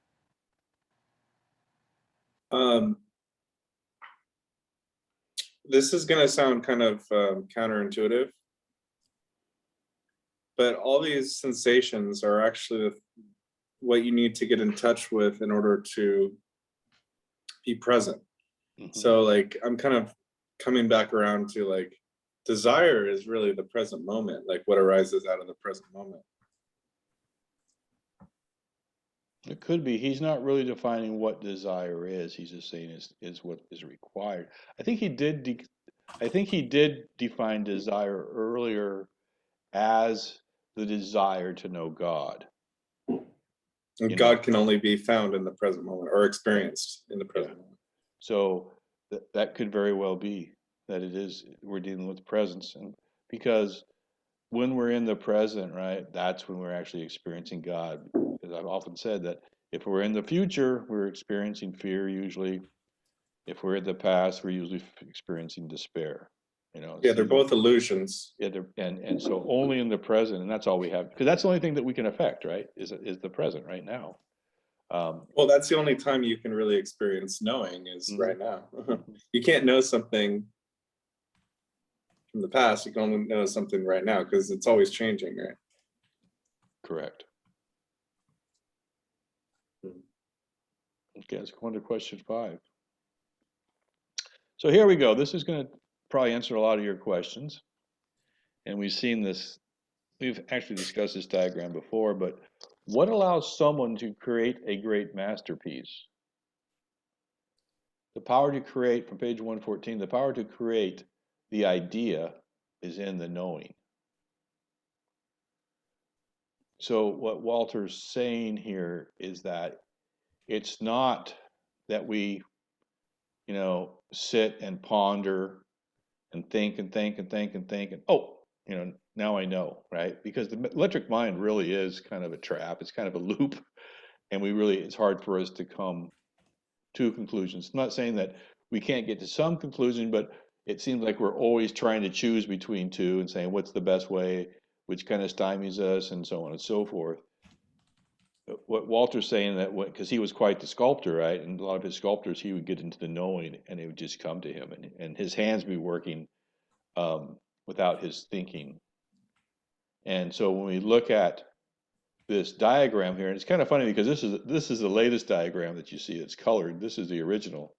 This is going to sound kind of counterintuitive, but all these sensations are actually what you need to get in touch with in order to be present. So like I'm kind of coming back around to like desire is really the present moment, like what arises out of the present moment. It could be. He's not really defining what desire is. He's just saying is what is required. I think he did define desire earlier as the desire to know God. And God can only be found in the present moment or experienced in the present moment. So that could very well be that we're dealing with presence, and because when we're in the present, right, that's when we're actually experiencing God. Because I've often said that if we're in the future, we're experiencing fear usually. If we're in the past, we're usually experiencing despair. You know. Yeah, they're both illusions. Yeah, and so only in the present, and that's all we have, because that's the only thing that we can affect, right? Is the present right now. Well, that's the only time you can really experience knowing is right now. You can't know something from the past. You can only know something right now because it's always changing, right? Correct. Okay, let's go on to question 5. So here we go. This is going to probably answer a lot of your questions. And we've seen this, we've actually discussed this diagram before, but what allows someone to create a great masterpiece? The power to create, from page 114, the power to create the idea is in the knowing. So what Walter's saying here is that it's not that we, sit and ponder and think and think and think and think and oh, now I know, right? Because the electric mind really is kind of a trap. It's kind of a loop, and it's hard for us to come to conclusions. I'm not saying that we can't get to some conclusion, but it seems like we're always trying to choose between two and saying what's the best way, which kind of stymies us, and so on and so forth. What Walter's saying that because he was quite the sculptor, right? And a lot of his sculptors, he would get into the knowing, and it would just come to him, and his hands be working without his thinking. And so when we look at this diagram here, and it's kind of funny because this is the latest diagram that you see. It's colored. This is the original.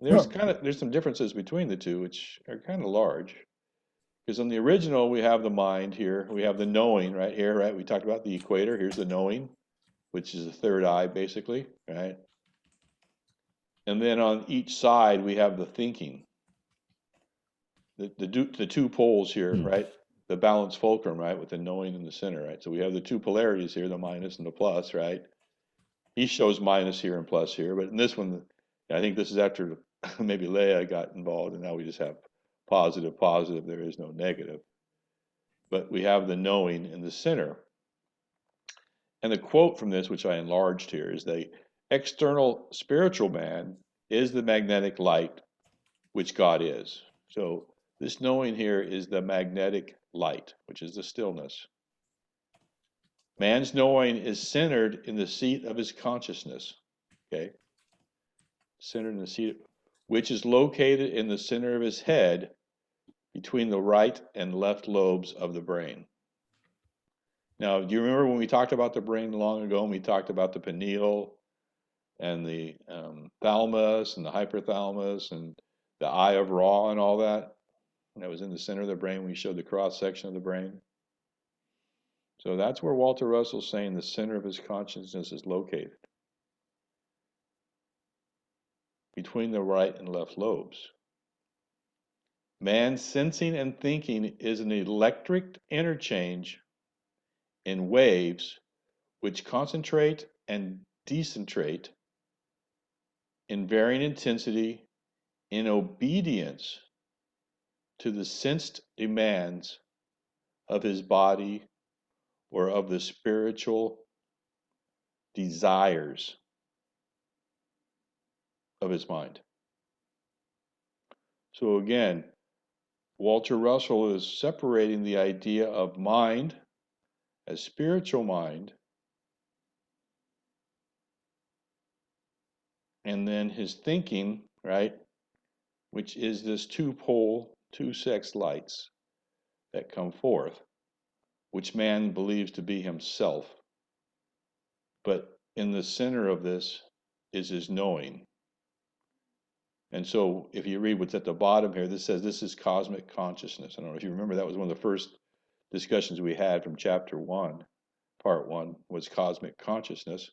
And there's some differences between the two, which are kind of large. Because on the original, we have the mind here, we have the knowing right here, right? We talked about the equator. Here's the knowing, which is the third eye, basically, right? And then on each side, we have the thinking. The two poles here, right? The balanced fulcrum, right, with the knowing in the center, right? So we have the two polarities here, the minus and the plus, right? He shows minus here and plus here, but in this one, I think this is after maybe Leia got involved, and now we just have positive, positive. There is no negative. But we have the knowing in the center. And the quote from this, which I enlarged here, is the external spiritual man is the magnetic light which God is. So this knowing here is the magnetic light, which is the stillness. Man's knowing is centered in the seat of his consciousness, okay? Centered in the seat, which is located in the center of his head between the right and left lobes of the brain. Now, do you remember when we talked about the brain long ago, and we talked about the pineal and the thalamus and the hypothalamus and the eye of Ra and all that? And that was in the center of the brain. We showed the cross section of the brain. So that's where Walter Russell's saying the center of his consciousness is located, between the right and left lobes. Man's sensing and thinking is an electric interchange in waves which concentrate and decentrate in varying intensity in obedience to the sensed demands of his body or of the spiritual desires of his mind. So again, Walter Russell is separating the idea of mind as spiritual mind, and then his thinking, right, which is this two-pole, two-sex lights that come forth, which man believes to be himself. But in the center of this is his knowing. And so if you read what's at the bottom here, this says this is cosmic consciousness. I don't know if you remember, that was one of the first discussions we had from chapter 1. Part 1 was cosmic consciousness,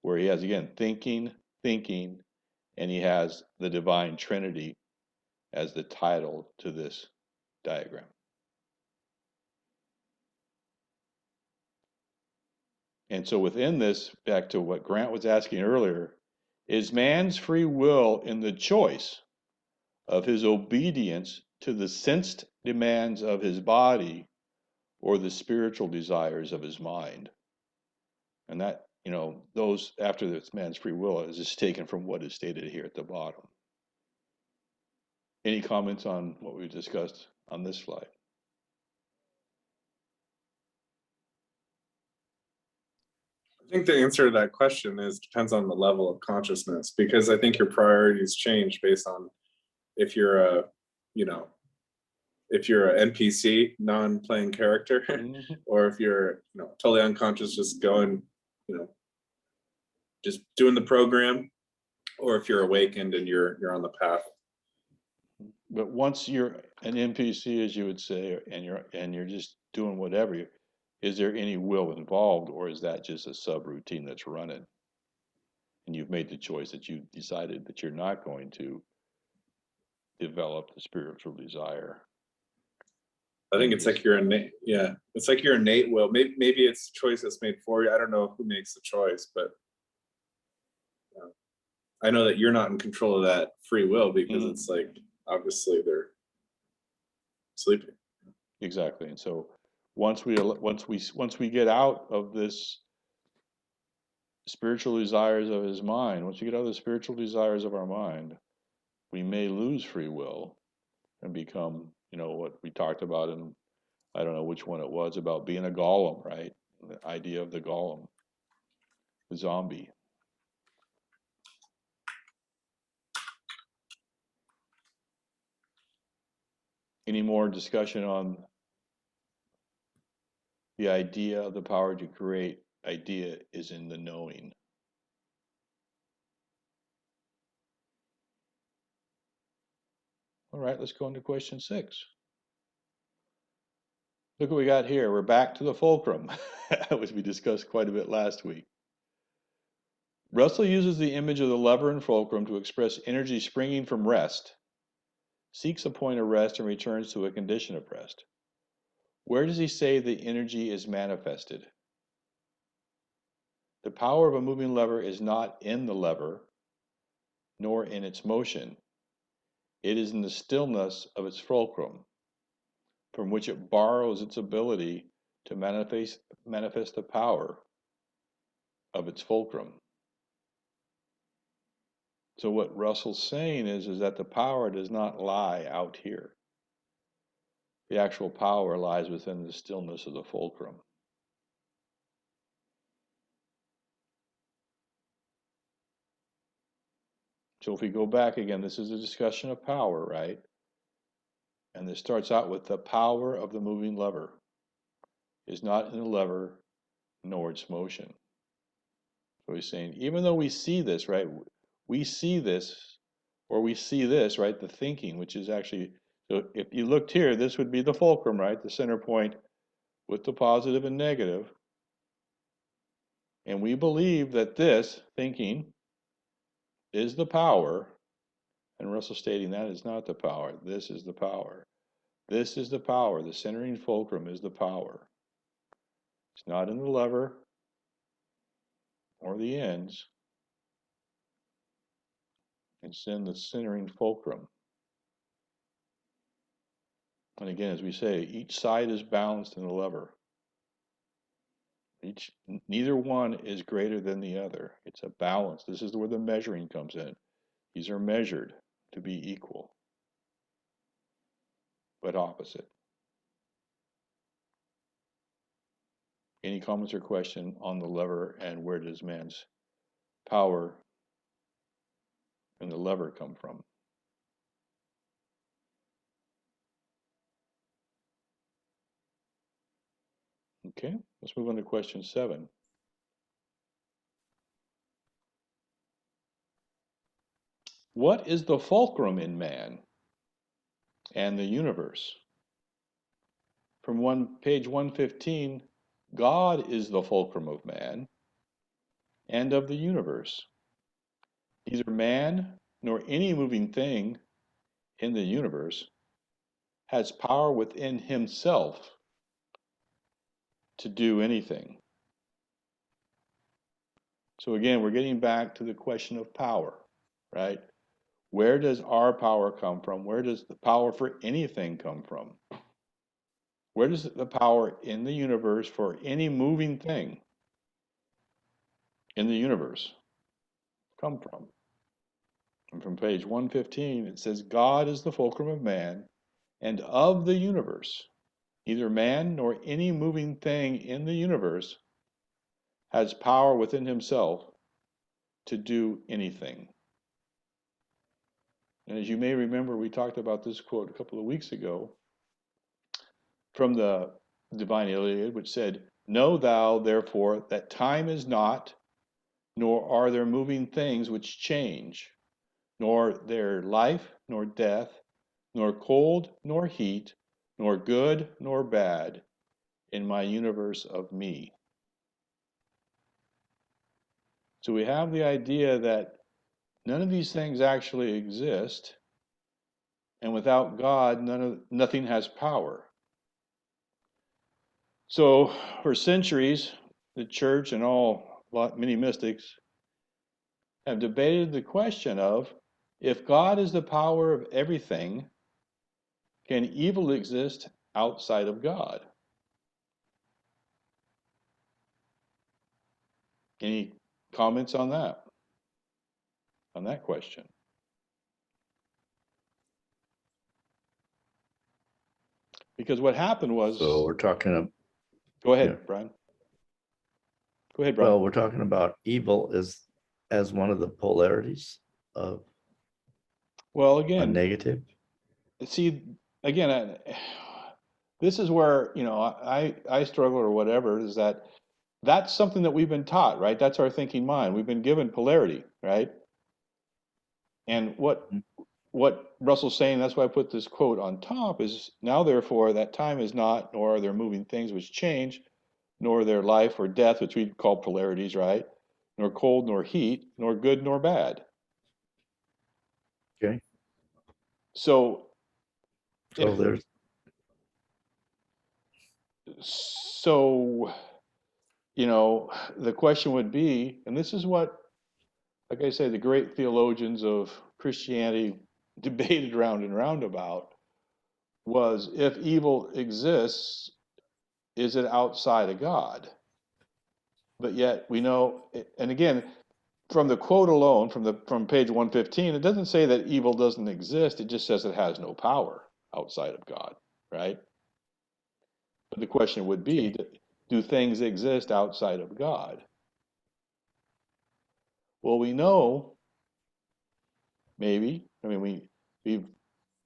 where he has, again, thinking, and he has the divine trinity as the title to this diagram. And so within this, back to what Grant was asking earlier, is man's free will in the choice of his obedience to the sensed demands of his body or the spiritual desires of his mind? And that, those after this man's free will is just taken from what is stated here at the bottom. Any comments on what we discussed on this slide? I think the answer to that question depends on the level of consciousness, because I think your priorities change based on if you're a, if you're an NPC, non-playing character, or if you're, totally unconscious, just going, just doing the program, or if you're awakened and you're on the path. But once you're an NPC, as you would say, and you're just doing whatever, is there any will involved, or is that just a subroutine that's running? And you've made the choice that you decided that you're not going to develop the spiritual desire. I think it's like your innate, yeah, it's like your innate will. Maybe it's a choice that's made for you. I don't know who makes the choice, but I know that you're not in control of that free will because it's like obviously they're sleeping. Exactly. And so once we get out of this spiritual desires of his mind, once we get out of the spiritual desires of our mind, we may lose free will and become, what we talked about in, I don't know which one it was, about being a golem, right? The idea of the golem, the zombie. Any more discussion on the idea of the power to create? Idea is in the knowing. All right, let's go into question 6. Look what we got here. We're back to the fulcrum, which we discussed quite a bit last week. Russell uses the image of the lever and fulcrum to express energy springing from rest, seeks a point of rest, and returns to a condition of rest. Where does he say the energy is manifested? The power of a moving lever is not in the lever, nor in its motion. It is in the stillness of its fulcrum, from which it borrows its ability to manifest the power of its fulcrum. So what Russell's saying is that the power does not lie out here. The actual power lies within the stillness of the fulcrum. So if we go back again, this is a discussion of power, right? And this starts out with the power of the moving lever is not in the lever nor its motion. So he's saying, even though we see this, right? We see this, or we see this, right? The thinking, which is actually, so if you looked here, this would be the fulcrum, right? The center point with the positive and negative. And we believe that this thinking is the power. And Russell stating that is not the power. This is the power. This is the power. The centering fulcrum is the power. It's not in the lever or the ends. It's in the centering fulcrum. And again, as we say, each side is balanced in the lever. Neither one is greater than the other. It's a balance. This is where the measuring comes in. These are measured to be equal, but opposite. Any comments or question on the lever and where does man's power and the lever come from? Okay, let's move on to question 7. What is the fulcrum in man and the universe? From page 115, God is the fulcrum of man and of the universe. Neither man nor any moving thing in the universe has power within himself to do anything. So again, we're getting back to the question of power, right? Where does our power come from? Where does the power for anything come from? Where does the power in the universe for any moving thing in the universe come from? And from page 115, it says, God is the fulcrum of man and of the universe. Neither man nor any moving thing in the universe has power within himself to do anything. And as you may remember, we talked about this quote a couple of weeks ago from the Divine Iliad, which said, Know thou, therefore, that time is not, nor are there moving things which change, nor there life, nor death, nor cold, nor heat, nor good, nor bad, in my universe of me. So we have the idea that none of these things actually exist, and without God, nothing has power. So for centuries, the church and many mystics have debated the question of, if God is the power of everything, can evil exist outside of God? Any comments on that? On that question? Because what happened was, So we're talking, go ahead, yeah. Brian. Go ahead, Brian. well, we're talking about evil as one of the polarities of Well, a again, negative. see, again, this is where, I struggle or whatever, is that that's something that we've been taught, right? That's our thinking mind. We've been given polarity, right? And what Russell's saying, that's why I put this quote on top, is now therefore that time is not, nor are there moving things which change, nor their life or death, which we call polarities, right? Nor cold nor heat, nor good nor bad. Okay. So So if, there's, so, the question would be, and this is what, like I say, the great theologians of Christianity debated round and round about, was, if evil exists, is it outside of God? But yet we know, and again, from the quote alone, from page 115, it doesn't say that evil doesn't exist. It just says it has no power outside of God, right? But the question would be, do things exist outside of God? Well, we know, maybe, we've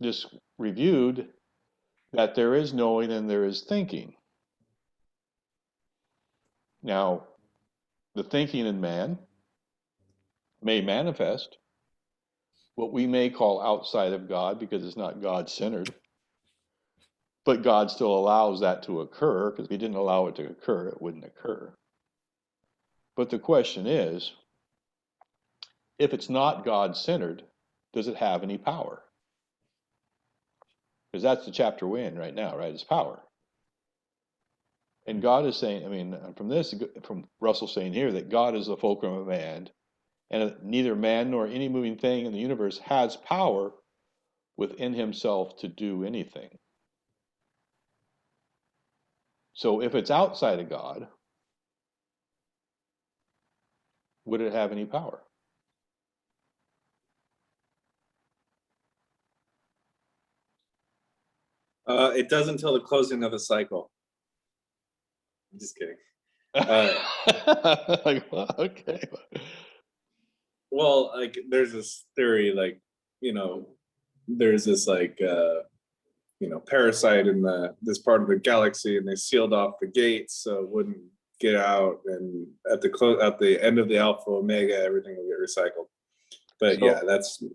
just reviewed that there is knowing and there is thinking. Now, the thinking in man may manifest what we may call outside of God because it's not God-centered, but God still allows that to occur, because if he didn't allow it to occur, it wouldn't occur. But the question is, if it's not God-centered, does it have any power? Because that's the chapter we're in right now, right? It's power. And God is saying, from Russell saying here, that God is the fulcrum of man, and neither man nor any moving thing in the universe has power within himself to do anything. So if it's outside of God, would it have any power? It does until the closing of the cycle. I'm just kidding. Like, well, okay. Well, like there's this theory, like, there's this like parasite in this part of the galaxy, and they sealed off the gates so it wouldn't get out, and at the end of the Alpha Omega, everything will get recycled. But So- yeah,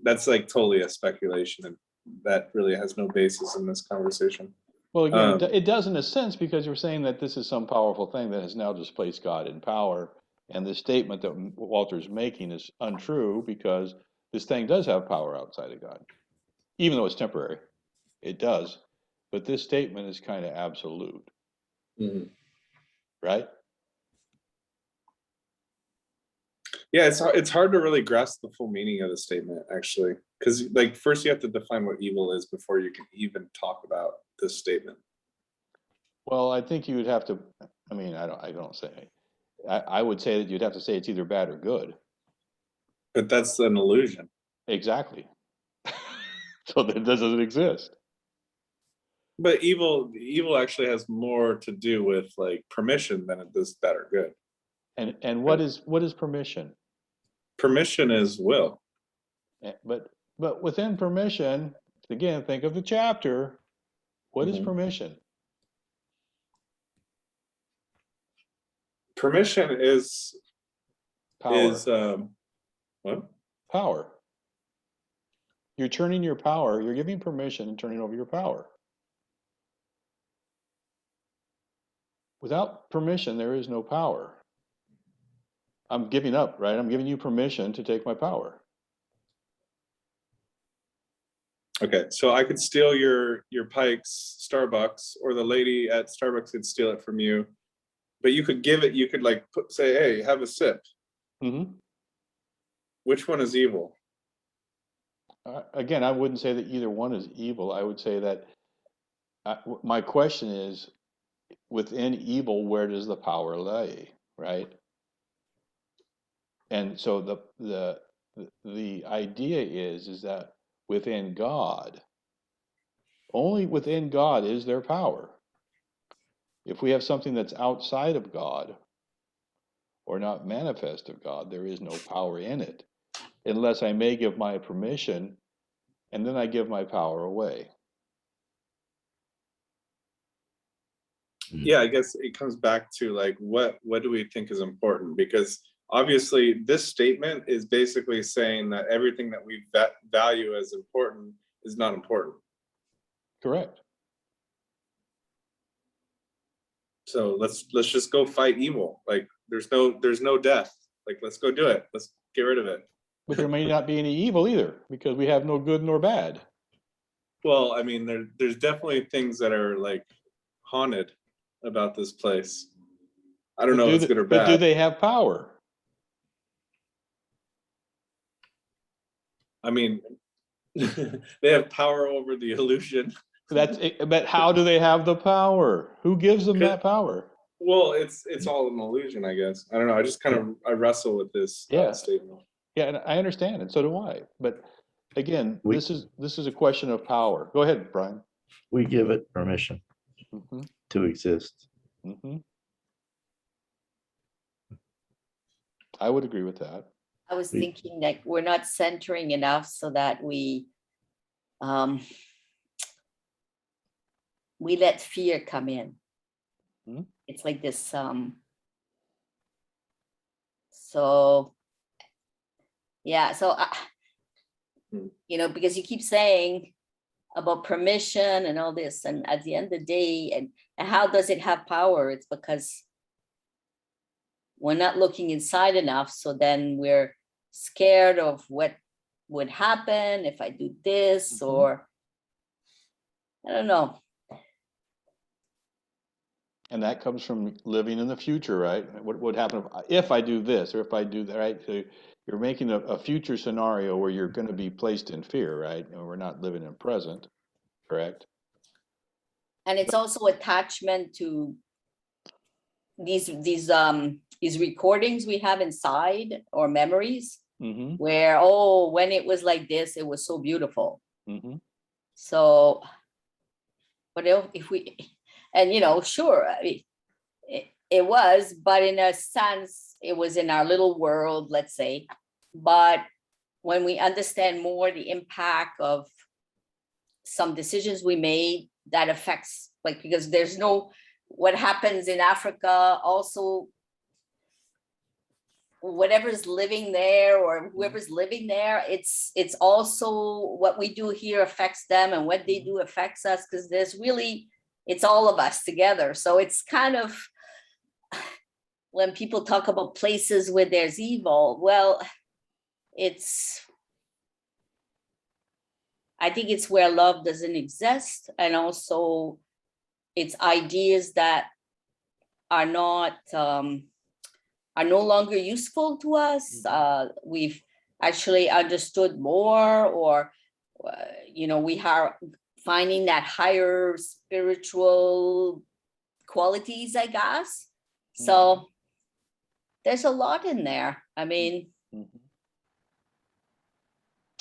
that's like totally a speculation, and that really has no basis in this conversation. Well, again, it does in a sense, because you're saying that this is some powerful thing that has now displaced God in power. And the statement that Walter's making is untrue, because this thing does have power outside of God. Even though it's temporary, it does. But this statement is kind of absolute, Mhm. right? Yeah, it's hard to really grasp the full meaning of the statement, actually, because like first you have to define what evil is before you can even talk about this statement. Well, I think you would have to, I don't say, I would say that you'd have to say it's either bad or good. But that's an illusion. Exactly. So that doesn't exist. But evil actually has more to do with like permission than it does bad or good. And what is permission? Permission is will. But within permission, again, think of the chapter. What is Mhm. permission? Permission is Power. what? Power. You're turning your power, you're giving permission and turning over your power. Without permission, there is no power. I'm giving up, right? I'm giving you permission to take my power. Okay, so I could steal your Pike's Starbucks, or the lady at Starbucks could steal it from you, but you could give it. You could like say, "Hey, have a sip." Mm-hmm. Which one is evil? Again, I wouldn't say that either one is evil. I would say that my question is, within evil, where does the power lay, right? And so the idea is that within God, only within God is there power. If we have something that's outside of God or not manifest of God, there is no power in it, unless I may give my permission, and then I give my power away. Yeah, I guess it comes back to like what do we think is important? Because obviously this statement is basically saying that everything that we value as important is not important. Correct. So let's just go fight evil. Like there's no death. Like let's go do it. Let's get rid of it. But there may not be any evil either, because we have no good nor bad. Well, I mean, there's definitely things that are like haunted about this place. I don't know if it's good or But do bad. they have power? I mean, they have power over the illusion. But how do they have the power? Who gives them that power? Well, it's all an illusion, I guess. I don't know. I just kind of I wrestle with this Yeah. statement. Yeah, and I understand, and so do I. But again, We- this is a question of power. Go ahead, Brian. We give it permission Mm-hmm. to exist. Mm-hmm. I would agree with that. I was We- thinking that we're not centering enough so that we let fear come in. Mhm. It's like this so yeah, so you know, because you keep saying about permission and all this, and at the end of the day, and how does it have power? It's because we're not looking inside enough, so then we're scared of what would happen if I do this, Mhm. or I don't know. And that comes from living in the future, right? What would happen if I do this or if I do that, right? So you're making a future scenario where you're going to be placed in fear, right? And we're not living in present, correct? And it's also attachment to these recordings we have inside, or memories, Mm-hmm. where, oh, when it was like this, it was so beautiful. Mm-hmm. So, but if we, and you know, sure, I mean, it was, but in a sense, it was in our little world, let's say. But when we understand more the impact of some decisions we made, that affects, like, because there's no, what happens in Africa also, whatever's living there or whoever's living there, it's also what we do here affects them, and what they do affects us, because there's really, it's all of us together. So it's kind of, when people talk about places where there's evil, well, I think it's where love doesn't exist, and also it's ideas that are not are no longer useful to us. We've actually understood more, or you know, we are finding that higher spiritual qualities, I guess. So there's a lot in there. I mean, Mm-hmm.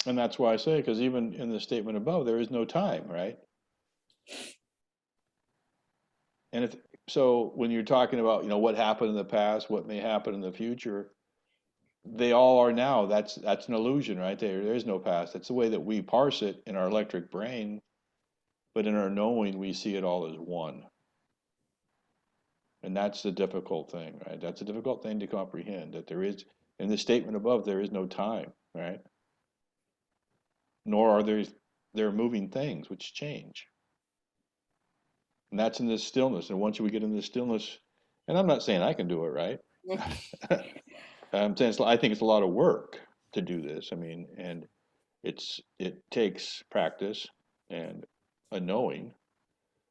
And that's why I say, because even in the statement above, there is no time, right? And so when you're talking about, you know, what happened in the past, what may happen in the future, they all are now. That's an illusion, right? There's no past. That's the way that we parse it in our electric brain, but in our knowing, we see it all as one. And that's the difficult thing, right? That's a difficult thing to comprehend, that there is, in the statement above, there is no time, right? Nor are there moving things which change. And that's in this stillness. And once we get in this stillness, and I'm not saying I can do it, right? I'm saying I think it's a lot of work to do this. I mean, and It takes practice and a knowing.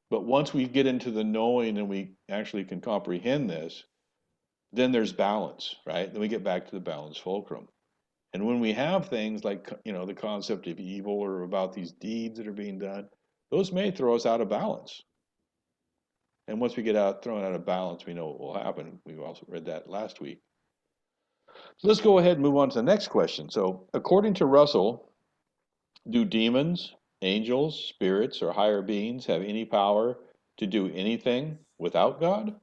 But once we get into the knowing and we actually can comprehend this, then there's balance, right? Then we get back to the balanced fulcrum. And when we have things like, the concept of evil or about these deeds that are being done, those may throw us out of balance. And once we get thrown out of balance, we know what will happen. We also read that last week. So let's go ahead and move on to the next question. So according to Russell, do demons, angels, spirits, or higher beings have any power to do anything without God?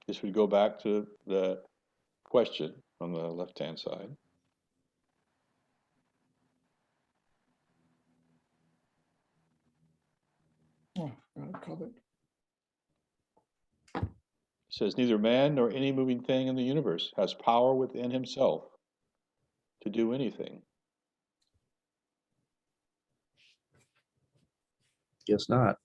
This would go back to the question on the left-hand side. Oh, got it covered. It says, neither man nor any moving thing in the universe has power within himself to do anything. Guess not.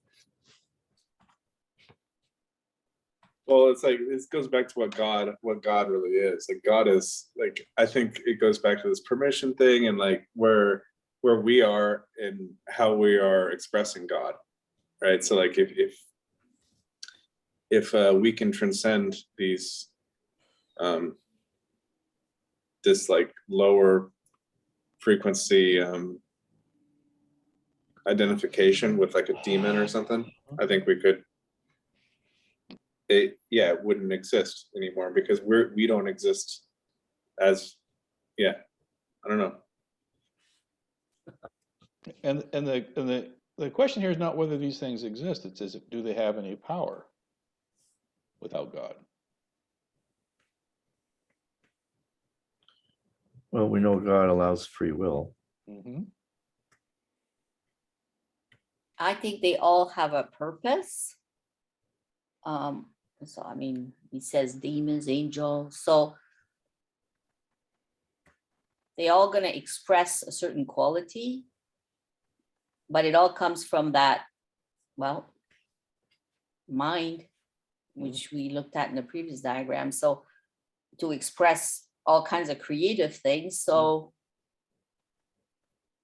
Well, it's like this goes back to what God really is. Like God is like, I think it goes back to this permission thing and like where we are and how we are expressing God, right? So like if we can transcend these this like lower frequency identification with like a demon or something, I think we could. It wouldn't exist anymore because we don't exist as I don't know. And the question here is not whether these things exist. It says, do they have any power without God? Well, we know God allows free will. Mm-hmm. I think they all have a purpose. So I mean, he says demons, angels, so they all gonna express a certain quality, but it all comes from that, well, mind, which we looked at in the previous diagram. So to express all kinds of creative things. So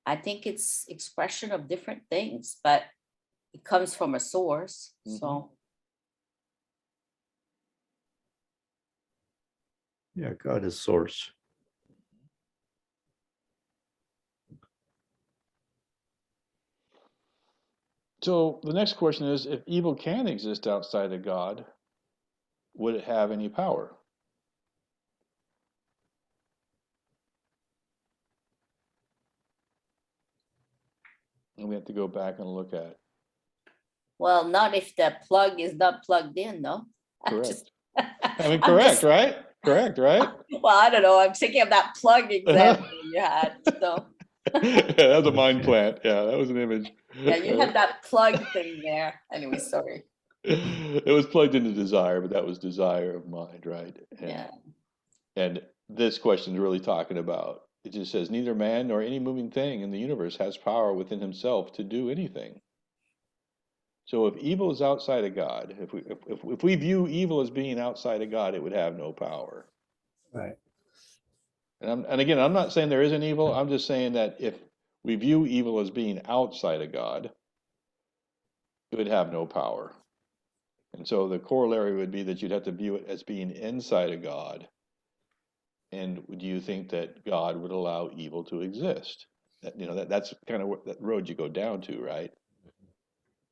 I think it's expression of different things, but it comes from a source. So Yeah, God is source. So the next question is, if evil can exist outside of God, would it have any power? And we have to go back and look at. well, not if the plug is not plugged in, no. Correct. I mean, I'm correct, just- right? Correct, right? Well, I don't know. I'm thinking of that plug example you had. So Yeah, that was a mind plant. Yeah, that was an image. yeah, you had that plug thing there. Anyway, sorry. It was plugged into desire, but that was desire of mind, right? Yeah. And this question is really talking about, it just says, neither man nor any moving thing in the universe has power within himself to do anything. So if evil is outside of God, if we view evil as being outside of God, it would have no power. Right. And again, I'm not saying there isn't evil. I'm just saying that if we view evil as being outside of God, it would have no power. And so the corollary would be that you'd have to view it as being inside of God. And do you think that God would allow evil to exist? That's kind of what that road you go down to, right?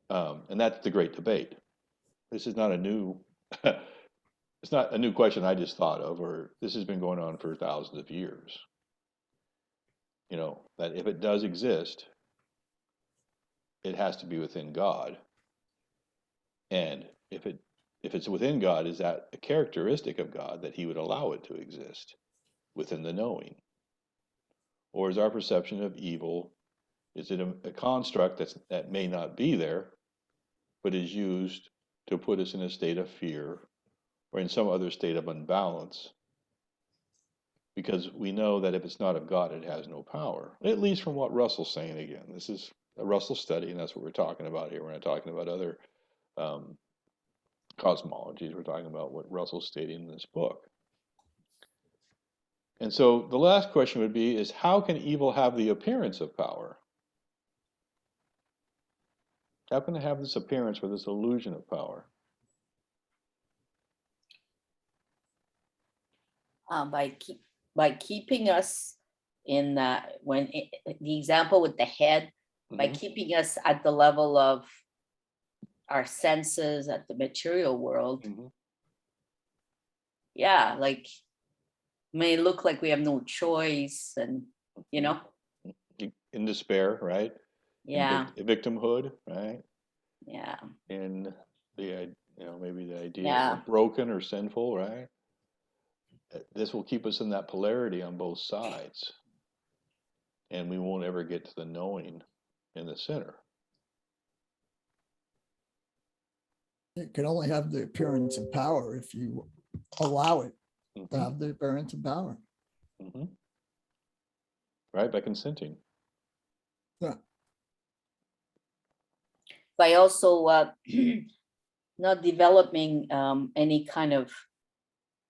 And that's the great debate. This is not a new, it's not a new question I just thought of, or this has been going on for thousands of years. That if it does exist, it has to be within God. And if it's within God, is that a characteristic of God that he would allow it to exist within the knowing? Or is our perception of evil, is it a construct that may not be there, but is used to put us in a state of fear or in some other state of unbalance? Because we know that if it's not of God, it has no power, at least from what Russell's saying again. This is a Russell study, and that's what we're talking about here. We're not talking about other cosmologies. We're talking about what Russell's stating in this book. And so the last question would be is how can evil have the appearance of power? How can it have this appearance or this illusion of power? By keeping us in that the example with the head, by keeping us at the level of our senses at the material world. Yeah, like may look like we have no choice, and you know, in despair, right? Yeah. In victimhood, right? Yeah. In the maybe the idea Yeah. of broken or sinful, right? This will keep us in that polarity on both sides, and we won't ever get to the knowing in the center. It can only have the appearance of power if you allow it to have the appearance of power. Right, by consenting. Yeah. By also not developing any kind of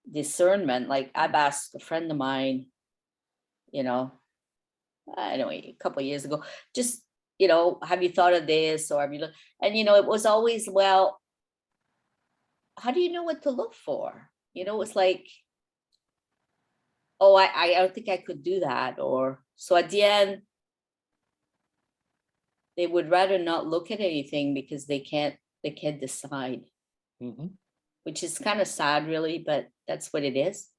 discernment. Like I've asked a friend of mine, I don't know, a couple of years ago, just, have you thought of this, or have you looked? And, it was always, well, how do you know what to look for? It's like, oh, I don't think I could do that. Or so at the end, they would rather not look at anything because they can't decide, which is kind of sad, really, but that's what it is.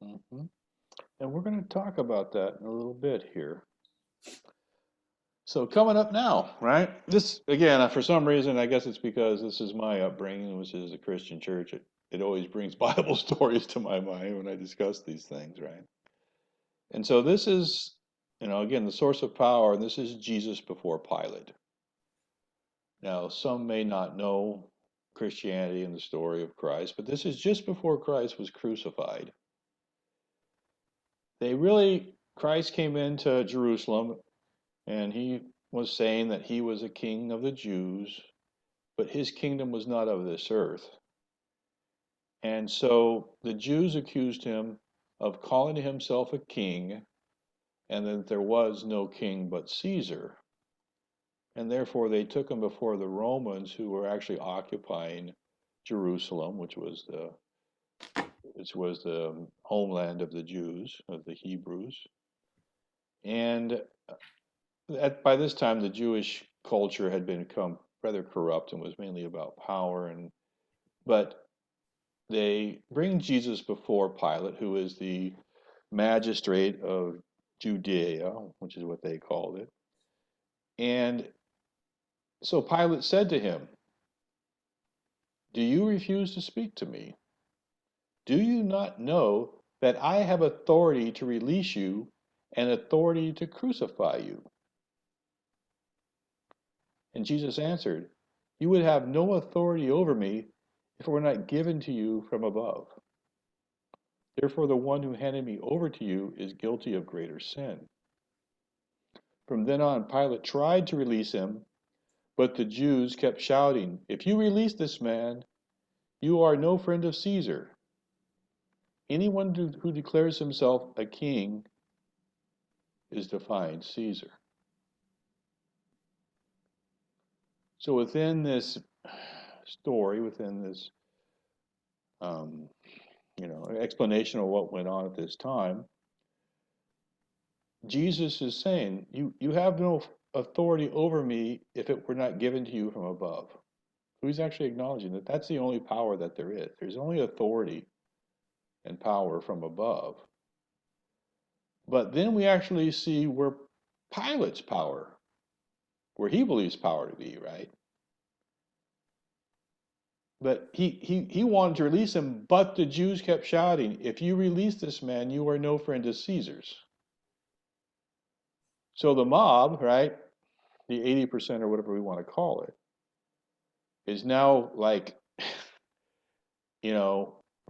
And we're going to talk about that in a little bit here. So coming up now, right? This, again, for some reason, I guess it's because this is my upbringing, which is a Christian church. It always brings Bible stories to my mind when I discuss these things, right? And so this is, again, the source of power, and this is Jesus before Pilate. Now, some may not know Christianity and the story of Christ, but this is just before Christ was crucified. Christ came into Jerusalem, and he was saying that he was a king of the Jews, but his kingdom was not of this earth. And so the Jews accused him of calling himself a king, and that there was no king but Caesar. And therefore they took him before the Romans, who were actually occupying Jerusalem, which was the homeland of the Jews, of the Hebrews. And by this time, the Jewish culture had become rather corrupt and was mainly about power. But they bring Jesus before Pilate, who is the magistrate of Judea, which is what they called it. And so Pilate said to him, "Do you refuse to speak to me? Do you not know that I have authority to release you and authority to crucify you?" And Jesus answered, "You would have no authority over me if it were not given to you from above. Therefore, the one who handed me over to you is guilty of greater sin." From then on, Pilate tried to release him, but the Jews kept shouting, "If you release this man, you are no friend of Caesar. Anyone who declares himself a king is defying Caesar." So within this story, within this explanation of what went on at this time, Jesus is saying, you have no authority over me if it were not given to you from above. So he's actually acknowledging that that's the only power that there is. There's only authority and power from above. But then we actually see where Pilate's power, where he believes power to be, right? But he wanted to release him, but the Jews kept shouting, "If you release this man, you are no friend of Caesar's." So the mob, right, the 80% or whatever we want to call it, is now like,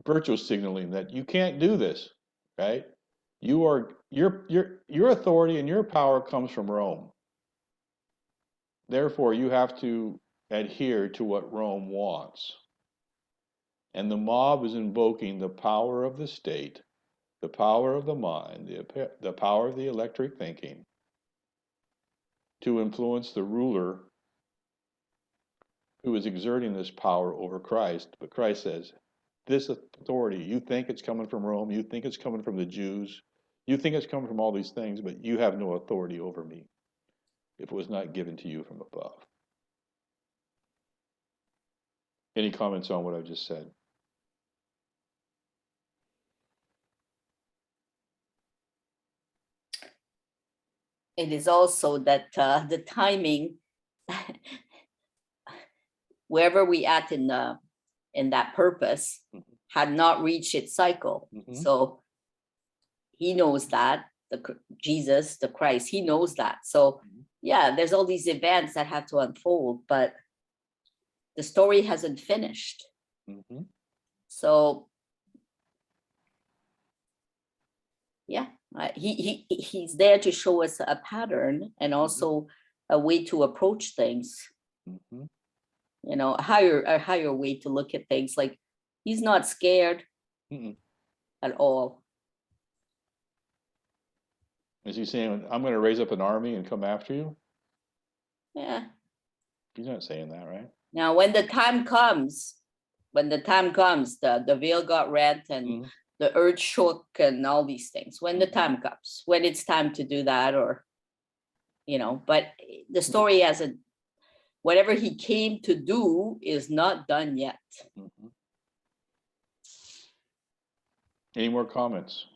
virtue signaling that you can't do this, right? Your authority and your power comes from Rome. Therefore, you have to adhere to what Rome wants. And the mob is invoking the power of the state, the power of the mind, the power of the electric thinking to influence the ruler who is exerting this power over Christ. But Christ says, this authority, you think it's coming from Rome, you think it's coming from the Jews, you think it's coming from all these things, but you have no authority over me if it was not given to you from above. Any comments on what I've just said? It is also that the timing, wherever we at in that purpose, had not reached its cycle. So he knows that, Jesus, the Christ, he knows that. So yeah, there's all these events that have to unfold, but the story hasn't finished. So yeah, he's there to show us a pattern and also a way to approach things. You know, a higher way to look at things. Like, he's not scared at all. Is he saying, I'm going to raise up an army and come after you? Yeah. He's not saying that, right? Now, when the time comes, the veil got rent and the earth shook and all these things. When the time comes, when it's time to do that, or, you know, but the story hasn't, whatever he came to do is not done yet. Any more comments?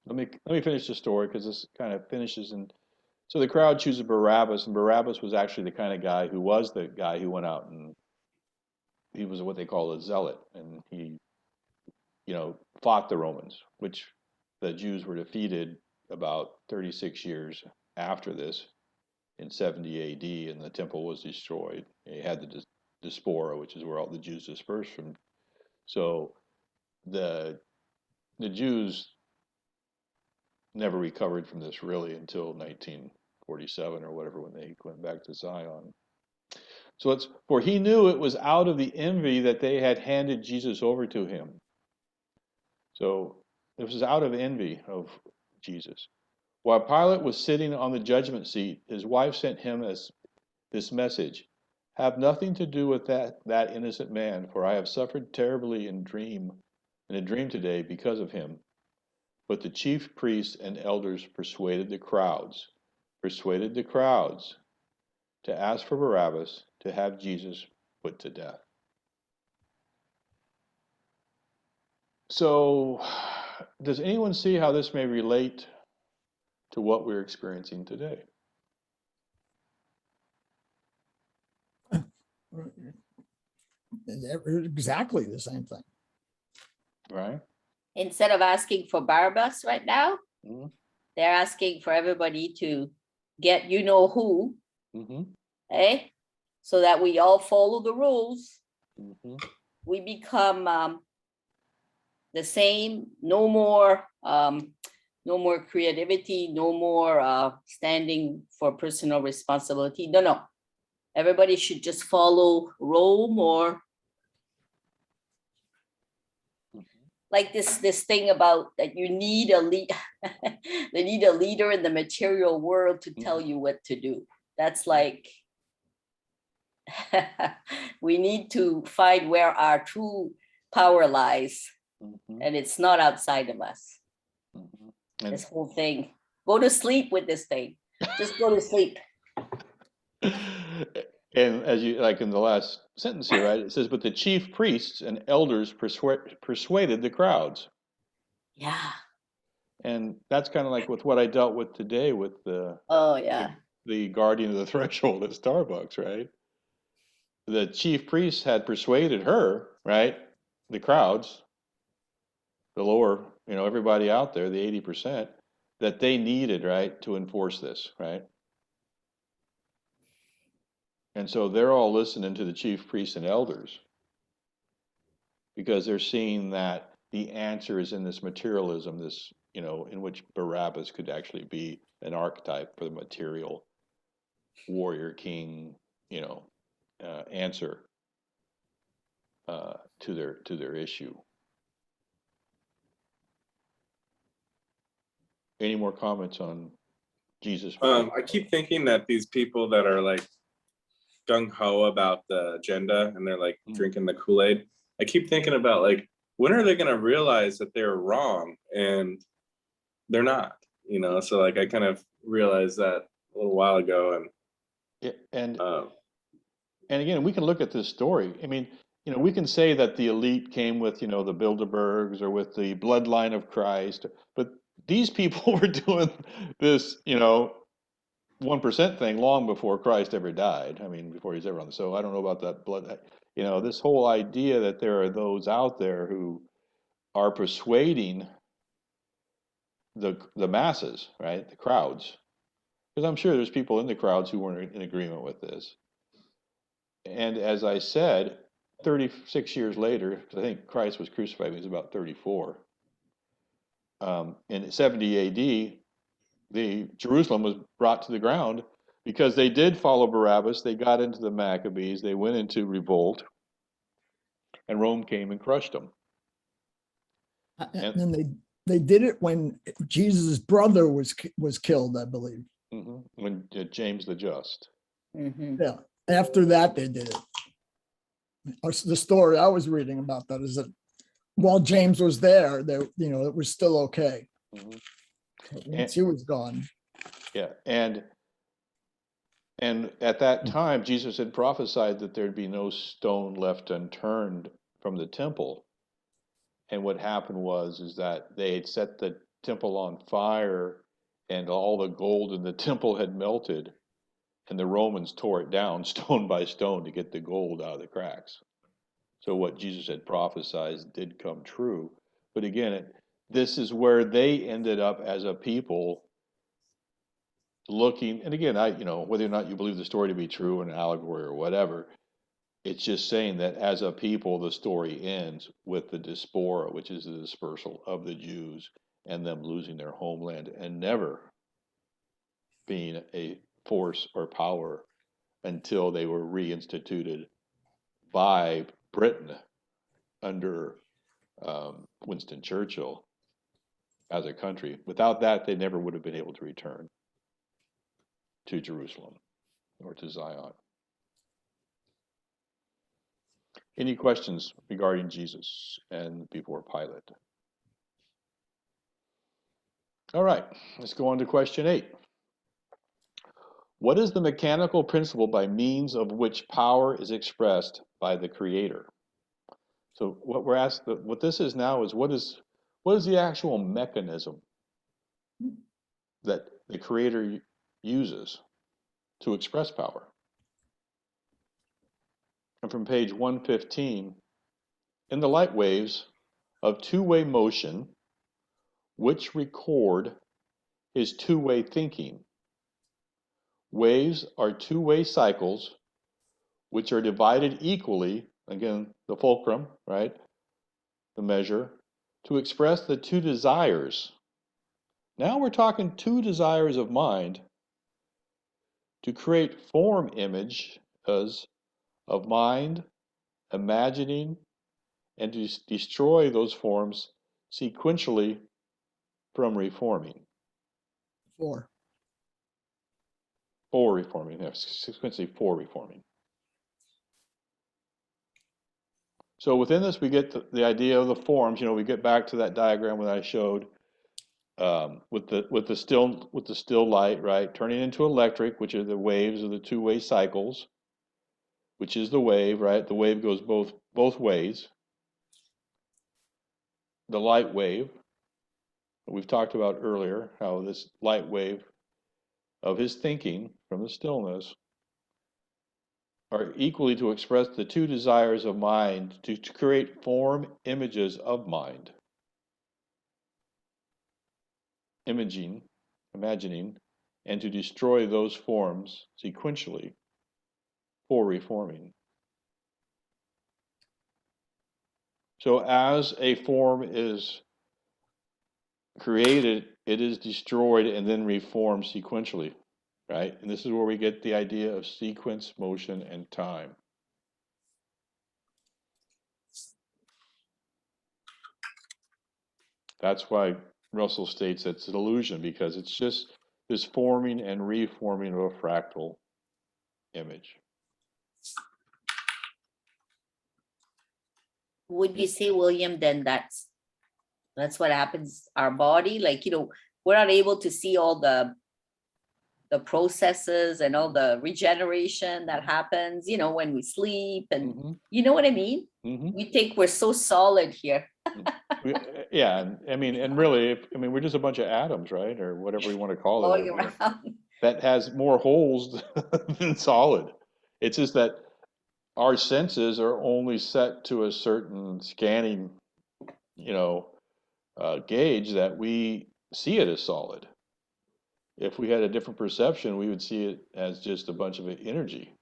Let me finish the story, because this kind of finishes. And so the crowd chooses Barabbas, and Barabbas was actually the kind of guy who was the guy who went out, and he was what they call a zealot, and he, you know, fought the Romans, which the Jews were defeated about 36 years after this in 70 AD, and the temple was destroyed. They had the diaspora, which is where all the Jews dispersed from. So the Jews never recovered from this really until 1947 or whatever, when they went back to Zion. So it's, for he knew it was out of the envy that they had handed Jesus over to him. So this was out of envy of Jesus. While Pilate was sitting on the judgment seat, his wife sent him this message: have nothing to do with that innocent man, for I have suffered terribly in a dream today because of him. But the chief priests and elders persuaded the crowds to ask for Barabbas, to have Jesus put to death. So, does anyone see how this may relate to what we're experiencing today? Exactly the same thing. Right? Instead of asking for Barabbas right now, they're asking for everybody to get you know who, so that we all follow the rules. We become the same. No more creativity. No more standing for personal responsibility. No. Everybody should just follow Rome, or like this thing about that you need a lead. They need a leader in the material world to tell you what to do. That's like, we need to find where our true power lies, and it's not outside of us. This whole thing, go to sleep with this thing. Just go to sleep. And as you, like in the last sentence here, right, it says, but the chief priests and elders persuaded the crowds. Yeah. And that's kind of like with what I dealt with today with the the guardian of the threshold at Starbucks, right? The chief priests had persuaded her, right? The crowds, the lower, you know, everybody out there, the 80%, that they needed, right, to enforce this, right? And so they're all listening to the chief priests and elders, because they're seeing that the answer is in this materialism, this, you know, in which Barabbas could actually be an archetype for the material warrior king, you know, answer. to their issue. Any more comments on Jesus? I keep thinking that these people that are like gung ho about the agenda and they're like drinking the Kool-Aid, I keep thinking about like, when are they going to realize that they're wrong? And they're not, you know? So like, I kind of realized that a little while ago. And and again, we can look at this story. I mean, you know, we can say that the elite came with, you know, the Bilderbergs or with the bloodline of Christ, but these people were doing this, you know, 1% thing long before Christ ever died. I mean, before he's ever on the. So I don't know about that blood. You know, this whole idea that there are those out there who are persuading the masses, right, the crowds, because I'm sure there's people in the crowds who weren't in agreement with this. And as I said, 36 years later, because I think Christ was crucified when he was about 34. In 70 A.D., the Jerusalem was brought to the ground because they did follow Barabbas. They got into the Maccabees. They went into revolt, and Rome came and crushed them. And then they did it when Jesus' brother was killed, I believe. When James the Just. Yeah. After that, they did it. The story I was reading about that is that while James was there, you know, it was still okay. Once he was gone. Yeah, and at that time, Jesus had prophesied that there'd be no stone left unturned from the temple. And what happened is that they had set the temple on fire, and all the gold in the temple had melted, and the Romans tore it down stone by stone to get the gold out of the cracks. So what Jesus had prophesied did come true. But again, this is where they ended up as a people looking, and again, you know, whether or not you believe the story to be true, an allegory or whatever, it's just saying that as a people, the story ends with the diaspora, which is the dispersal of the Jews and them losing their homeland and never being a force or power until they were reinstituted by Britain under Winston Churchill as a country. Without that, they never would have been able to return to Jerusalem or to Zion. Any questions regarding Jesus and before Pilate? All right, let's go on to question 8. What is the mechanical principle by means of which power is expressed by the Creator? So what we're asked, what this is now is what is the actual mechanism that the Creator uses to express power? And from page 115, in the light waves of two-way motion, which record his two-way thinking. Waves are two-way cycles which are divided equally, again, the fulcrum, right, the measure, to express the two desires. Now we're talking two desires of mind to create form images of mind, imagining, and to destroy those forms sequentially from reforming. For reforming, yes, sequentially for reforming. So within this, we get the idea of the forms. You know, we get back to that diagram that I showed with the still light, right, turning into electric, which are the waves of the two-way cycles, which is the wave, right? The wave goes both ways. The light wave, we've talked about earlier, how this light wave of his thinking from the stillness are equally to express the two desires of mind to create form images of mind. Imagining, and to destroy those forms sequentially for reforming. So as a form is created, it is destroyed and then reformed sequentially, right? And this is where we get the idea of sequence, motion, and time. That's why Russell states it's an illusion, because it's just this forming and reforming of a fractal image. Would you say, William, then that's what happens our body? Like, we're not able to see all the processes and all the regeneration that happens, when we sleep, and Mhm. you know what I mean? Mhm. We think we're so solid here. Yeah, and I mean, and really, we're just a bunch of atoms, right, or whatever you want to call it, Floating around. that has more holes than solid. It's just that our senses are only set to a certain scanning, gauge, that we see it as solid. If we had a different perception, we would see it as just a bunch of energy.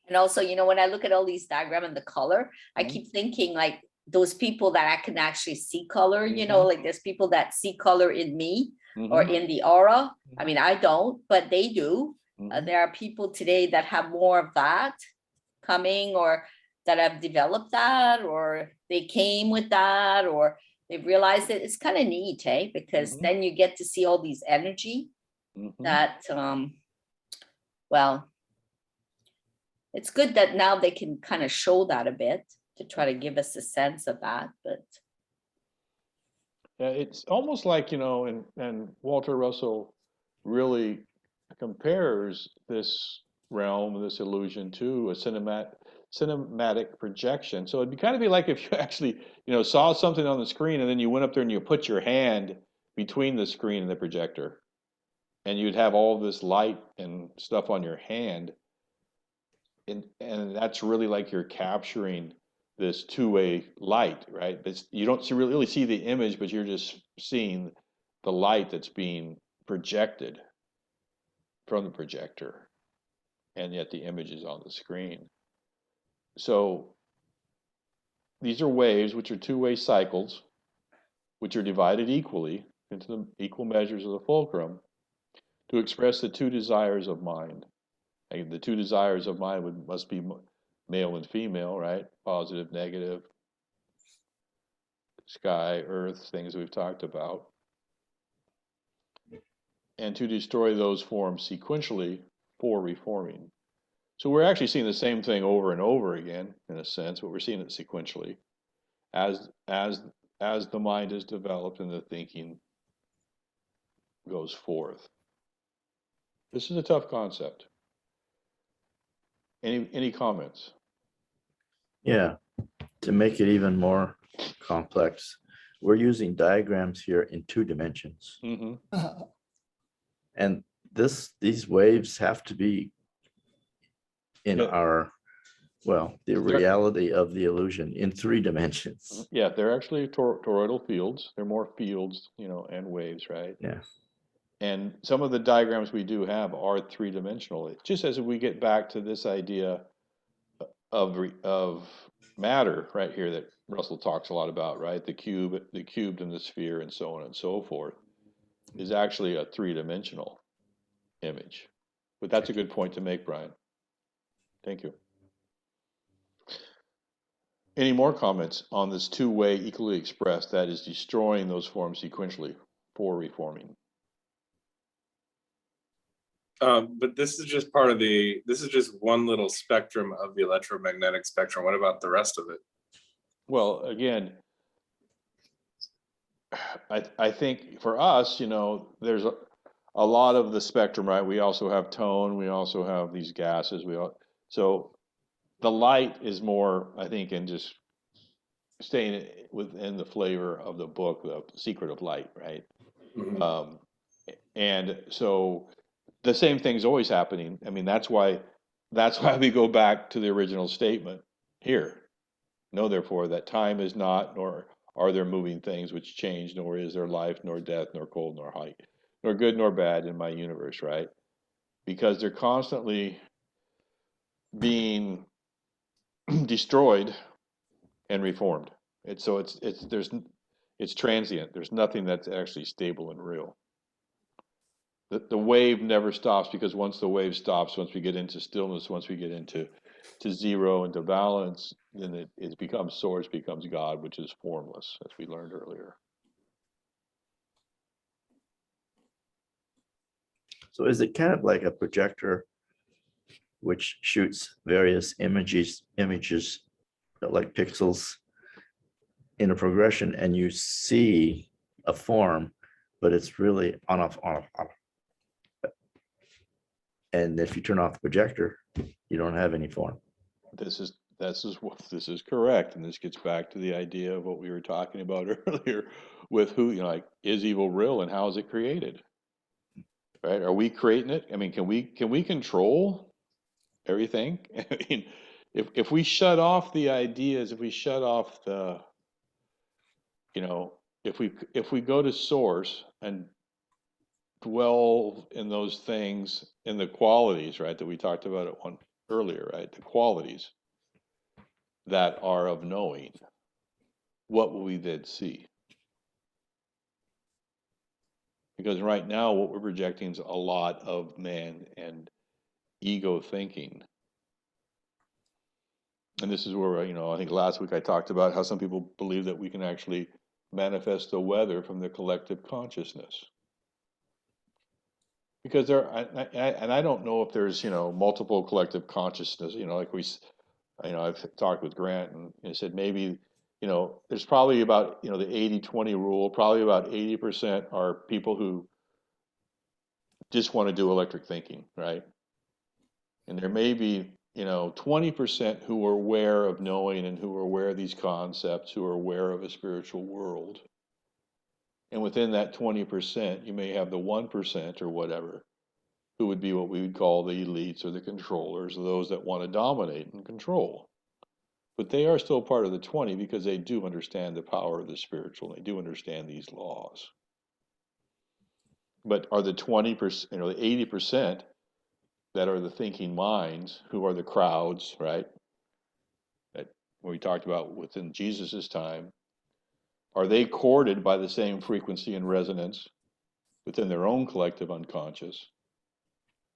And also, when I look at all these diagrams and the color, I Mhm. keep thinking like those people that I can actually see color, Mhm. like there's people that see color in me or Mhm. in the aura. I mean, I don't, but they do. Mhm. There are people today that have more of that coming, or that have developed that, or they came with that, or they've realized it. It's kind of neat, hey? Because Mhm. then you get to see all these energy Mhm. that, well, it's good that now they can kind of show that a bit to try to give us a sense of that. But It's almost like, and Walter Russell really compares this realm, this illusion, to a cinematic projection. So it'd kind of be like if you actually, saw something on the screen, and then you went up there and you put your hand between the screen and the projector, and you'd have all this light and stuff on your hand, and that's really like you're capturing this two-way light, right? You don't really see the image, but you're just seeing the light that's being projected from the projector, and yet the image is on the screen. So these are waves, which are two-way cycles, which are divided equally into the equal measures of the fulcrum, to express the two desires of mind. And the two desires of mind must be male and female, right? Positive, negative, sky, earth, things we've talked about. And to destroy those forms sequentially for reforming. So we're actually seeing the same thing over and over again, in a sense, but we're seeing it sequentially as the mind is developed and the thinking goes forth. This is a tough concept. Any comments? Yeah, to make it even more complex, we're using diagrams here in 2 dimensions. Mm-hmm. And these waves have to be in Yeah. the reality of the illusion in 3 dimensions. Yeah, they're actually toroidal fields. They're more fields, and waves, right? Yeah. And some of the diagrams we do have are three-dimensional. It's just as we get back to this idea of matter right here that Russell talks a lot about, right? The cubed and the sphere, and so on and so forth, is actually a three-dimensional image. But that's a good point to make, Brian. Thank you. Any more comments on this two-way equally expressed that is destroying those forms sequentially for reforming? But this is just this is just one little spectrum of the electromagnetic spectrum. What about the rest of it? Well, again, I think for us, there's a lot of the spectrum, right? We also have tone, we also have these gases, so the light is more, I think, in just staying within the flavor of the book, The Secret of Light, right? Mhm. And so the same thing's always happening. I mean, that's why we go back to the original statement here. Know therefore that time is not, nor are there moving things which change, nor is there life, nor death, nor cold, nor height, nor good, nor bad in my universe, right? Because they're constantly being destroyed and reformed. It's transient. There's nothing that's actually stable and real. The wave never stops, because once the wave stops, once we get into stillness, once we get into zero, into balance, then it becomes source, becomes God, which is formless, as we learned earlier. So is it kind of like a projector which shoots various images like pixels in a progression, and you see a form, but it's really on off, on off, on off. And if you turn off the projector, you don't have any form. This is correct, and this gets back to the idea of what we were talking about earlier with who, you know, like, is evil real and how is it created? Right? Are we creating it? I mean, can we control everything? I mean, if we shut off the ideas, if we shut off the, you know, if we go to source and dwell in those things, in the qualities, right, that we talked about at one earlier, right, the qualities that are of knowing, what will we then see? Because right now what we're projecting is a lot of man and ego thinking. And this is where, you know, I think last week I talked about how some people believe that we can actually manifest the weather from the collective consciousness. Because I don't know if there's, you know, multiple collective consciousness, you know, like you know, I've talked with Grant and he said maybe, you know, there's probably about, you know, the 80-20 rule, probably about 80% are people who just want to do electric thinking, right? And there may be, you know, 20% who are aware of knowing and who are aware of these concepts, who are aware of a spiritual world. And within that 20%, you may have the 1% or whatever, who would be what we would call the elites or the controllers, or those that want to dominate and control. But they are still part of the 20 because they do understand the power of the spiritual. They do understand these laws. But are the 20%, you know, the 80% that are the thinking minds, who are the crowds, right? That we talked about within Jesus's time, are they courted by the same frequency and resonance within their own collective unconscious?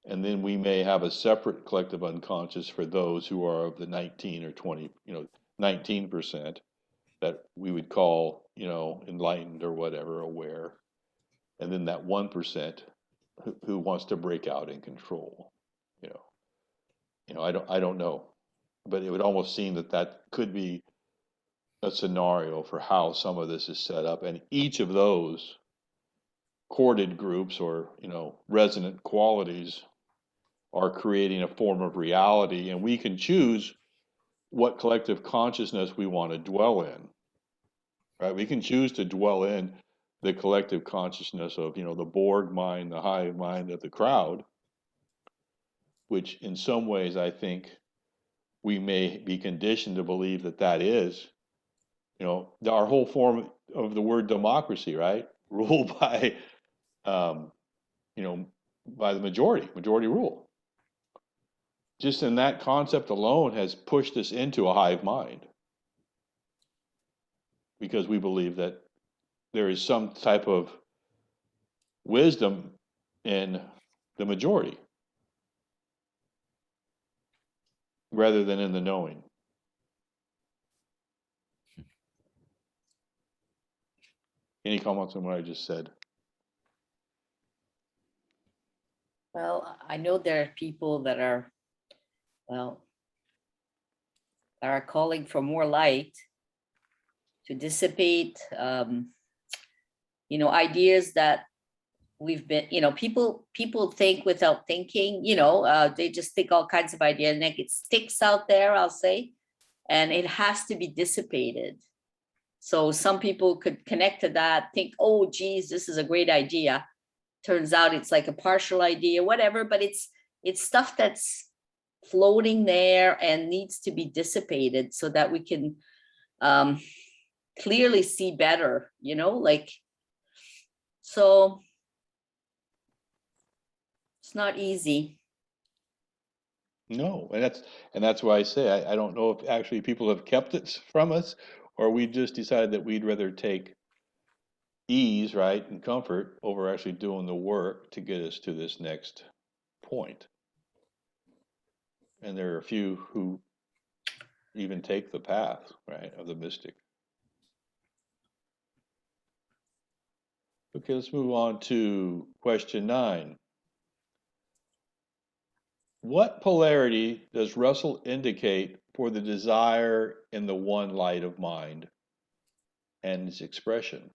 And then we may have a separate collective unconscious for those who are of the 19 or 20, you know, 19% that we would call, you know, enlightened or whatever, aware. And then that 1% who wants to break out and control, you know, I don't know, but it would almost seem that that could be a scenario for how some of this is set up. And each of those corded groups or, you know, resonant qualities are creating a form of reality, and we can choose what collective consciousness we want to dwell in, right? We can choose to dwell in the collective consciousness of, you know, the Borg mind, the hive mind of the crowd, which in some ways I think we may be conditioned to believe that that is, you know, our whole form of the word democracy, right? Ruled by, you know, by the majority rule. Just in that concept alone has pushed us into a hive mind, because we believe that there is some type of wisdom in the majority rather than in the knowing. Any comments on what I just said? Well, I know there are people that are, well, that are calling for more light to dissipate, you know, ideas that we've been, you know, people think without thinking, you know, they just think all kinds of ideas and it sticks out there, I'll say, and it has to be dissipated. So some people could connect to that, think, oh, geez, this is a great idea. Turns out it's like a partial idea, whatever, but it's stuff that's floating there and needs to be dissipated so that we can clearly see better, you know, like, so it's not easy. No, and that's why I say I don't know if actually people have kept it from us, or we just decided that we'd rather take ease, right, and comfort over actually doing the work to get us to this next point. And there are a few who even take the path, right, of the mystic. Okay, let's move on to question 9. What polarity does Russell indicate for the desire in the one light of mind and its expression?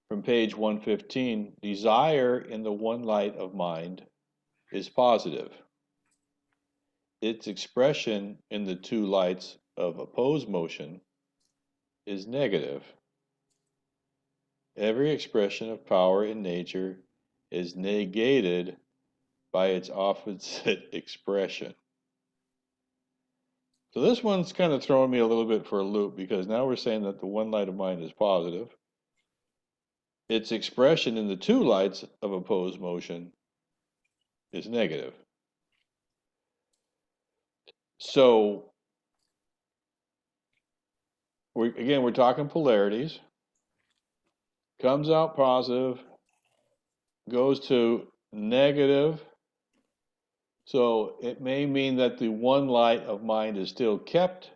From page 115, desire in the one light of mind is positive. Its expression in the two lights of opposed motion is negative. Every expression of power in nature is negated by its opposite expression. So this one's kind of throwing me a little bit for a loop, because now we're saying that the one light of mind is positive. Its expression in the two lights of opposed motion is negative. So we're talking polarities. Comes out positive, goes to negative. So it may mean that the one light of mind is still kept,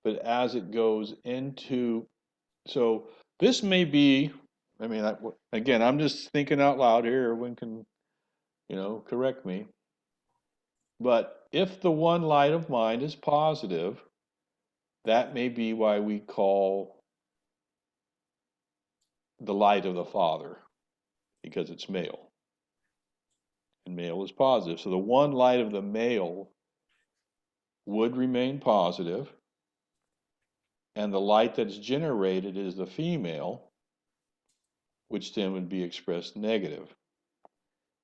but as it goes into, so this may be, I mean, again, I'm just thinking out loud here. Everyone can, correct me. But if the one light of mind is positive, that may be why we call the light of the Father, because it's male. And male is positive. So the one light of the male would remain positive, and the light that's generated is the female, which then would be expressed negative.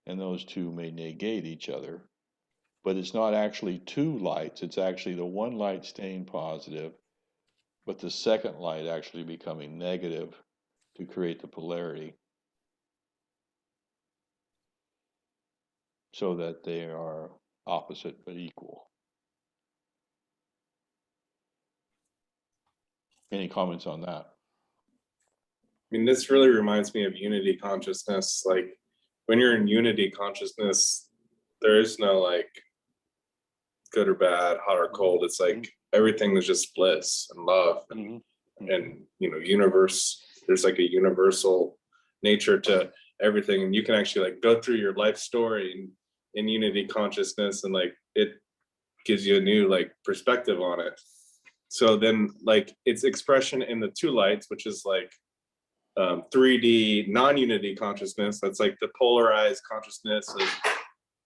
And those two may negate each other. But it's not actually two lights, it's actually the one light staying positive, but the second light actually becoming negative to create the polarity, so that they are opposite but equal. Any comments on that? I mean, this really reminds me of unity consciousness. Like when you're in unity consciousness, there is no like good or bad, hot or cold. It's like everything is just bliss and love and universe. There's like a universal nature to everything, and you can actually like go through your life story in unity consciousness, and like it gives you a new like perspective on it. So then like its expression in the two lights, which is like 3D non-unity consciousness, that's like the polarized consciousness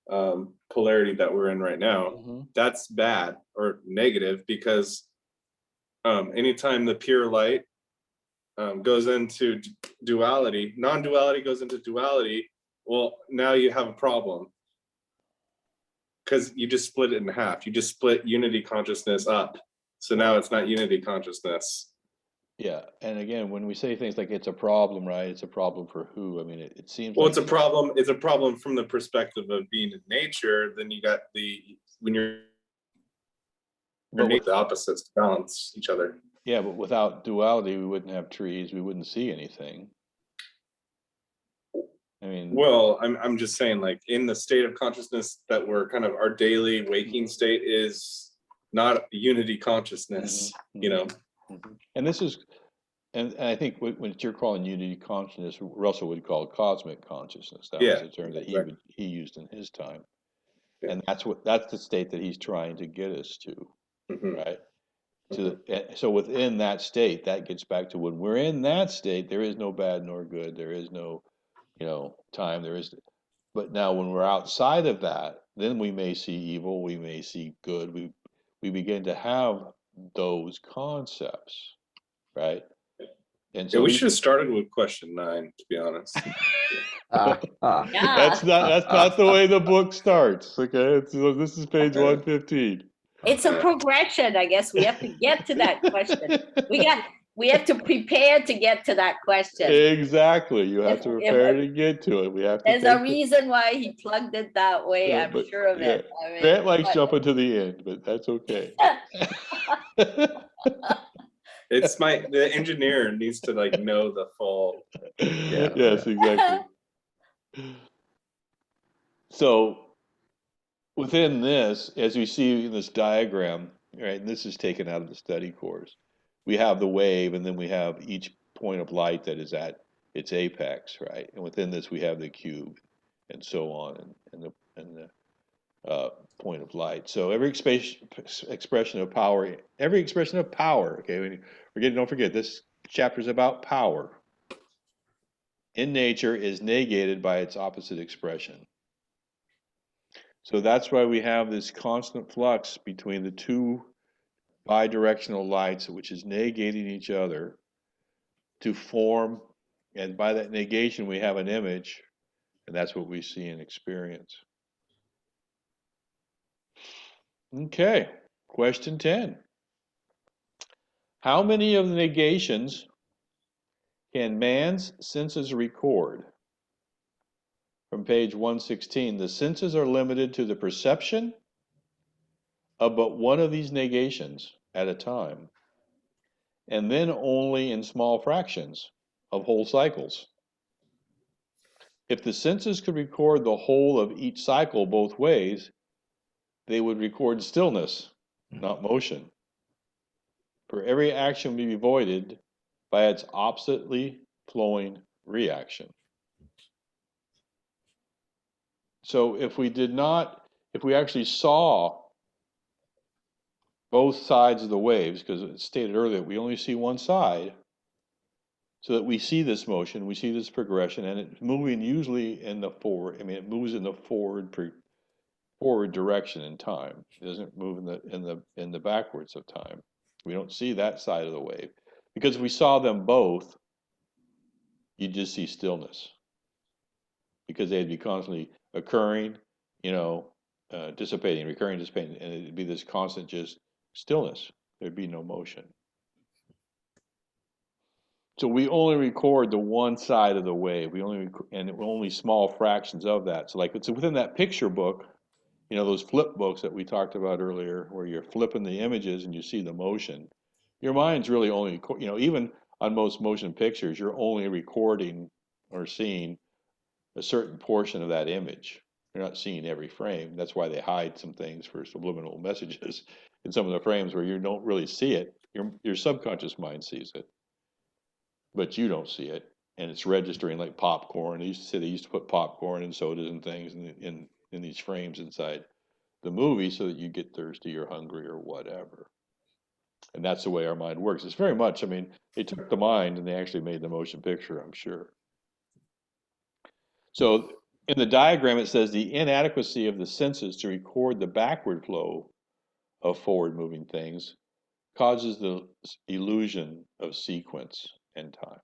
of polarity that we're in right now, that's bad or negative, because anytime the pure light goes into duality, non-duality goes into duality, well, now you have a problem, because you just split it in half. You just split unity consciousness up. So now it's not unity consciousness. Yeah, and again, when we say things like it's a problem, right? It's a problem for who? I mean, it seems Well, like it's a problem. It's a problem from the perspective of being in nature. Then you got when you're the opposites to balance each other. Yeah, but without duality, we wouldn't have trees. We wouldn't see anything. I mean, well, I'm just saying, like in the state of consciousness that we're kind of our daily waking state is not unity consciousness, And this is, and I think what you're calling unity consciousness, Russell would call cosmic consciousness. That was the term that he used in his time, and that's the state that he's trying to get us to, right? So within that state, that gets back to when we're in that state, there is no bad nor good. There is no, time. There is, but now when we're outside of that, then we may see evil. We may see good. We begin to have those concepts, right? And so we should have started with question 9, to be honest. that's not the way the book starts. Okay, so this is page 115. It's a progression, I guess. We have to get to that question. We have to prepare to get to that question. Exactly. You have to prepare to get to it. We have to. There's a reason why he plugged it that way. I'm sure of it. I mean, Grant likes jumping to the end, but that's okay. It's the engineer needs to like know the full. Yes, exactly. So within this, as we see in this diagram, right, and this is taken out of the study course, we have the wave, and then we have each point of light that is at its apex, right? And within this, we have the cube, and so on, and point of light. So every expression of power, okay, don't forget, this chapter is about power, in nature is negated by its opposite expression. So that's why we have this constant flux between the two bidirectional lights, which is negating each other to form, and by that negation we have an image, and that's what we see and experience. Okay, question 10. How many of the negations can man's senses record? From page 116, the senses are limited to the perception of but one of these negations at a time, and then only in small fractions of whole cycles. If the senses could record the whole of each cycle both ways, they would record stillness, not motion. For every action would be voided by its oppositely flowing reaction. So if we actually saw both sides of the waves, because it stated earlier, we only see one side, so that we see this motion, we see this progression, and it's moving usually in the forward. I mean, it moves in the forward direction in time. It doesn't move in the backwards of time. We don't see that side of the wave, because if we saw them both, you just see stillness, because they'd be constantly occurring, dissipating, recurring, dissipating, and it'd be this constant just stillness. There'd be no motion. So we only record the one side of the wave. And only small fractions of that. So like it's within that picture book, those flip books that we talked about earlier, where you're flipping the images and you see the motion. Your mind's really only, even on most motion pictures, you're only recording or seeing a certain portion of that image. You're not seeing every frame. That's why they hide some things for subliminal messages in some of the frames where you don't really see it. Your subconscious mind sees it, but you don't see it, and it's registering like popcorn. They used to put popcorn and sodas and things in these frames inside the movie so that you get thirsty or hungry or whatever. And that's the way our mind works. It's very much, they took the mind and they actually made the motion picture, I'm sure. So in the diagram, it says the inadequacy of the senses to record the backward flow of forward moving things causes the illusion of sequence and time.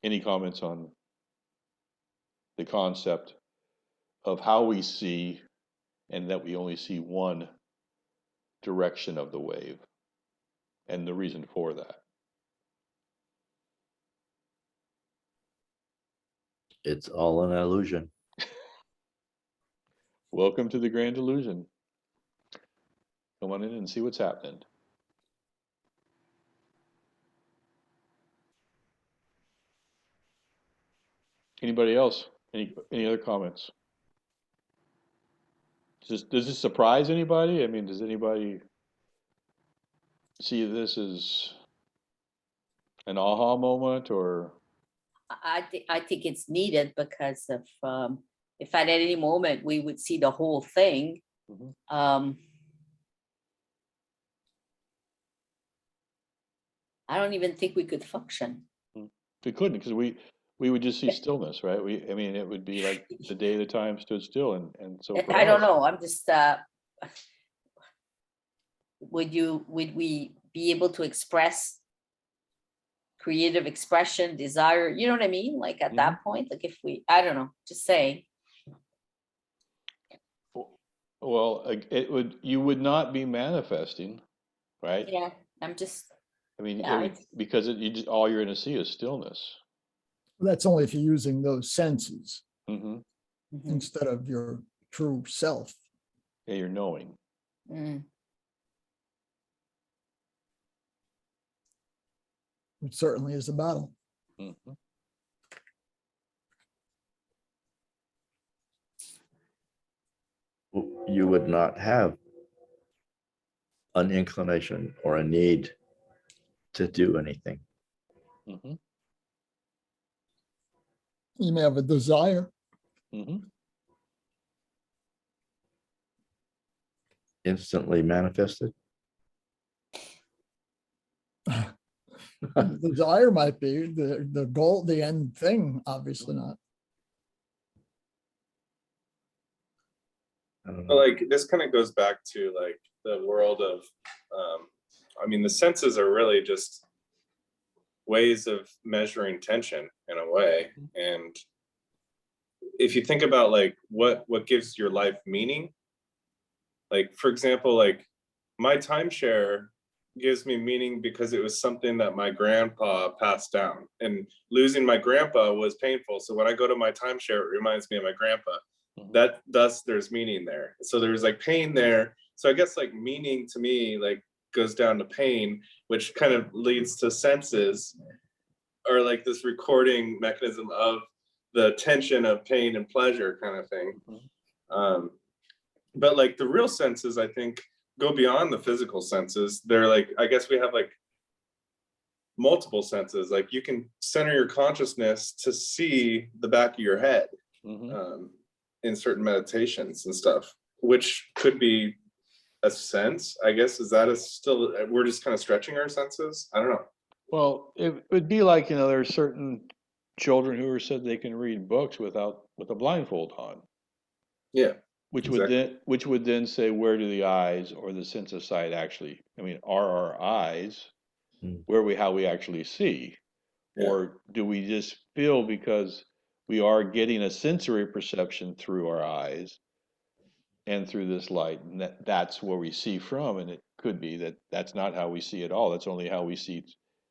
Any comments on the concept of how we see, and that we only see one direction of the wave, and the reason for that? It's all an illusion. Welcome to the grand illusion. Come on in and see what's happening. Anybody else? Any other comments? Does this surprise anybody? Does anybody see this as an aha moment, or? I think it's needed because if at any moment we would see the whole thing, I don't even think we could function. We couldn't, because we would just see stillness, right? It would be like the day the time stood still, and so I don't know. I'm just would we be able to express creative expression, desire, you know what I mean? Like at that point, like if I don't know, just saying. Well, you would not be manifesting, right? Yeah, I'm just. Because all you're going to see is stillness. That's only if you're using those senses Mm-hmm. instead of your true self. Yeah, you're knowing. It certainly is a battle. You would not have an inclination or a need to do anything. You may have a desire. instantly manifested? The desire might be the goal, the end thing, obviously not. I don't But know. like this kind of goes back to like the world of, I mean, the senses are really just ways of measuring tension in a way. And if you think about like what gives your life meaning, like for example, like my timeshare gives me meaning because it was something that my grandpa passed down, and losing my grandpa was painful. So when I go to my timeshare, it reminds me of my grandpa. That thus there's meaning there. So there's like pain there. So I guess like meaning to me like goes down to pain, which kind of leads to senses, or like this recording mechanism of the tension of pain and pleasure kind of thing. But like the real senses, I think, go beyond the physical senses. They're like, I guess we have like multiple senses. Like you can center your consciousness to see the back of your head. In certain meditations and stuff, which could be a sense, I guess. Is that still, we're just kind of stretching our senses? I don't know. Well, it would be like, there are certain children who are said they can read books with a blindfold on. Yeah. Which Exactly. would then say, where do the eyes or the sense of sight actually, are our eyes how we actually see? Yeah. Or do we just feel because we are getting a sensory perception through our eyes and through this light, and that's where we see from? And it could be that that's not how we see at all. That's only how we see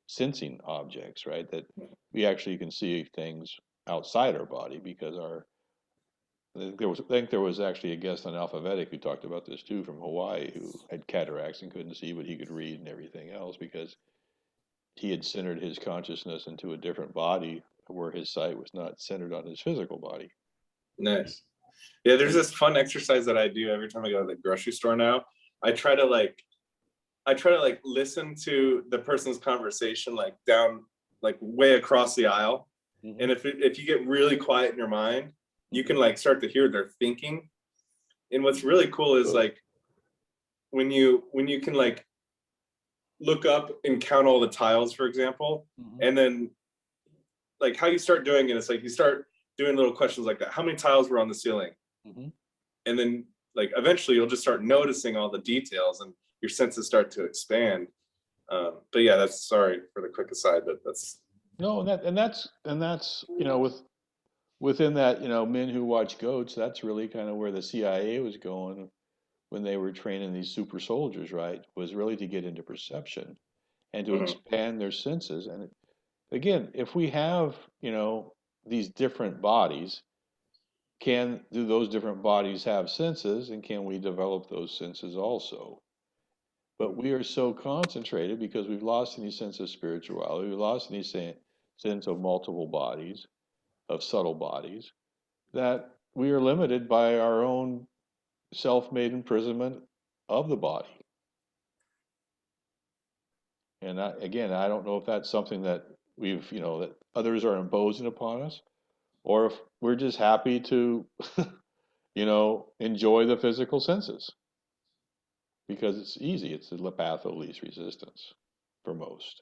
sensing objects, right? That we actually can see things outside our body because I think there was actually a guest on Alphabetic who talked about this too, from Hawaii, who had cataracts and couldn't see, but he could read and everything else because he had centered his consciousness into a different body where his sight was not centered on his physical body. Nice. Yeah, there's this fun exercise that I do every time I go to the grocery store now. I try to like listen to the person's conversation like down, like way across the aisle. And if you get really quiet in your mind, you can like start to hear their thinking. And what's really cool is like when you can like look up and count all the tiles, for example, and then like how you start doing it, it's like you start doing little questions like that. How many tiles were on the ceiling? And then like eventually you'll just start noticing all the details and your senses start to expand. But yeah, that's, sorry for the quick aside, but that's No, and that's within that, Men Who Watch Goats, that's really kind of where the CIA was going when they were training these super soldiers, right? Was really to get into perception and to expand their senses. And again, if we have, these different bodies, do those different bodies have senses, and can we develop those senses also? But we are so concentrated because we've lost any sense of spirituality, we've lost any sense of multiple bodies, of subtle bodies, that we are limited by our own self-made imprisonment of the body. And I don't know if that's something that that others are imposing upon us, or if we're just happy to, enjoy the physical senses because it's easy. It's the path of least resistance for most.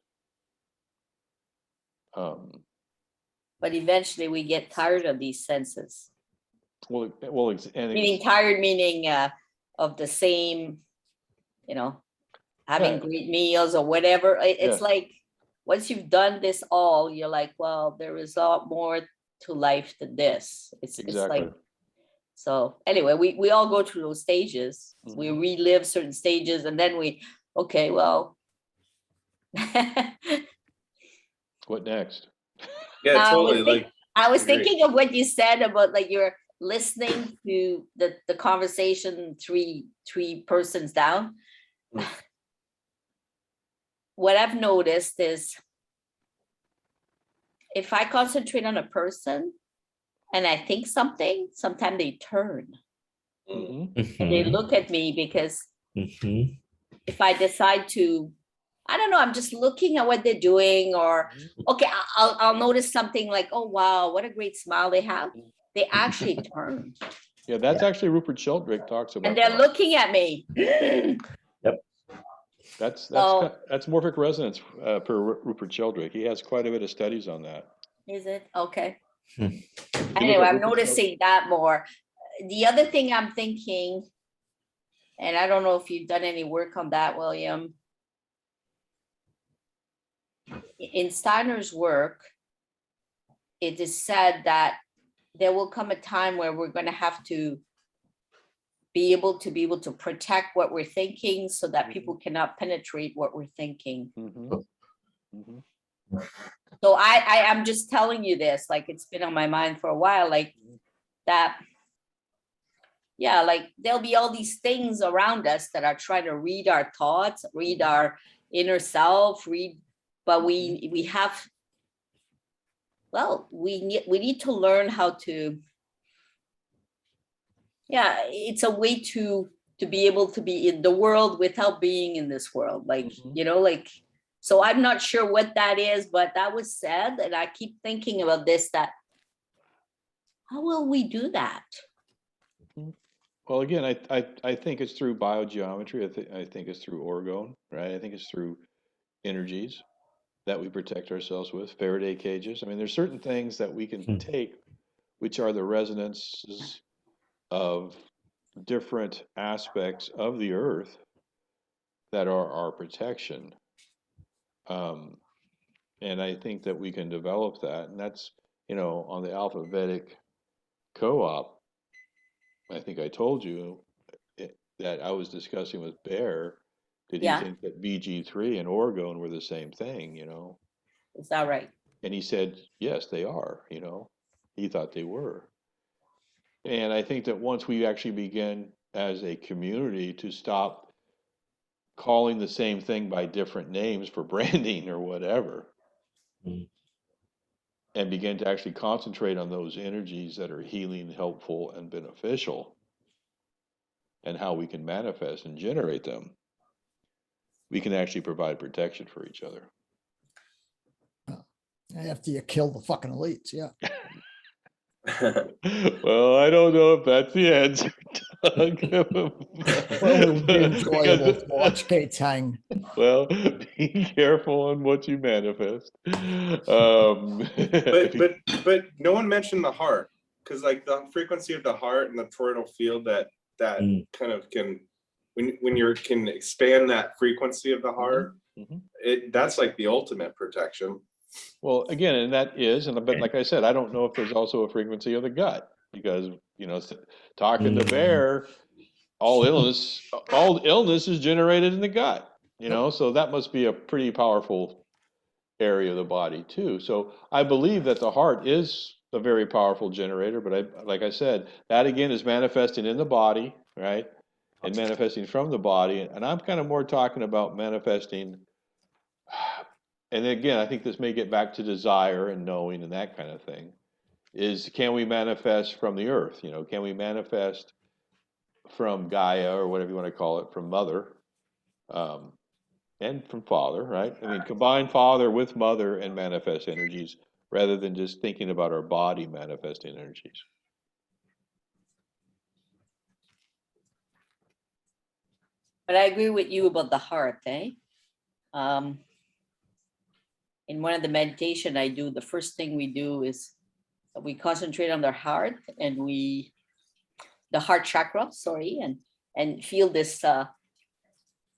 But eventually we get tired of these senses. And Tired meaning of the same, having great meals or whatever. It's like once you've done this all, you're like, well, there is a lot more to life than this. It's like, so anyway, we all go through those stages. We relive certain stages, and then okay, well. What next? Yeah, totally. I was thinking of what you said about like you're listening to the conversation three persons down. What I've noticed is if I concentrate on a person and I think something, sometimes they turn and they look at me because if I decide to, I don't know, I'm just looking at what they're doing, or okay, I'll notice something like, oh wow, what a great smile they have. They actually turn. Yeah, that's actually Rupert Sheldrake talks about And they're that. looking at me. That's So- that's morphic resonance per Rupert Sheldrake. He has quite a bit of studies on that. Is it? Okay. Hmm. If you look Anyway, at I'm Rupert Sheldrake- noticing that more. The other thing I'm thinking, and I don't know if you've done any work on that, William. In Steiner's work, it is said that there will come a time where we're going to have to be able to protect what we're thinking so that people cannot penetrate what we're thinking. Mhm. Mhm. So I'm just telling you this, like it's been on my mind for a while, like that. Yeah, like there'll be all these things around us that are trying to read our thoughts, read our inner self, but we have, well, we need to learn how to, yeah, it's a way to be able to be in the world without being in this world. Like, Mhm. like, so I'm not sure what that is, but that was said. And I keep thinking about this, that how will we do that? Well, again, I think it's through biogeometry. I think it's through orgone, right? I think it's through energies that we protect ourselves with, Faraday cages. I mean, there's certain things that we can take, which are the resonances of different aspects of the earth that are our protection. And I think that we can develop that. And that's, on the alphabetic co-op, I think I told you that I was discussing with Bear. Did he Yeah. think that BG3 and orgone were the same thing, Is that right? And he said, yes, they are, He thought they were. And I think that once we actually begin as a community to stop calling the same thing by different names for branding or whatever, Mm. and begin to actually concentrate on those energies that are healing, helpful, and beneficial, and how we can manifest and generate them, we can actually provide protection for each other. After you kill the fucking elites, yeah. Well, I don't know if that's the answer, Doug. Well, it would be enjoyable to watch Kate's hang. Well, be careful on what you manifest. But no one mentioned the heart, because like the frequency of the heart and the toroidal field that kind of can, when you can expand that frequency of the heart, that's like the ultimate protection. Well, again, and that is, but like I said, I don't know if there's also a frequency of the gut, because talking to Bear, all illness is generated in the gut. So that must be a pretty powerful area of the body too. So I believe that the heart is a very powerful generator, but like I said, that again is manifesting in the body, right? And manifesting from the body. And I'm kind of more talking about manifesting. And again, I think this may get back to desire and knowing and that kind of thing. Is, can we manifest from the earth? Can we manifest from Gaia, or whatever you want to call it, from Mother, and from Father, right? I mean, combine Father with Mother and manifest energies, rather than just thinking about our body manifesting energies. But I agree with you about the heart, eh? In one of the meditation I do, the first thing we do is we concentrate on the heart, and the heart chakra, sorry, and feel this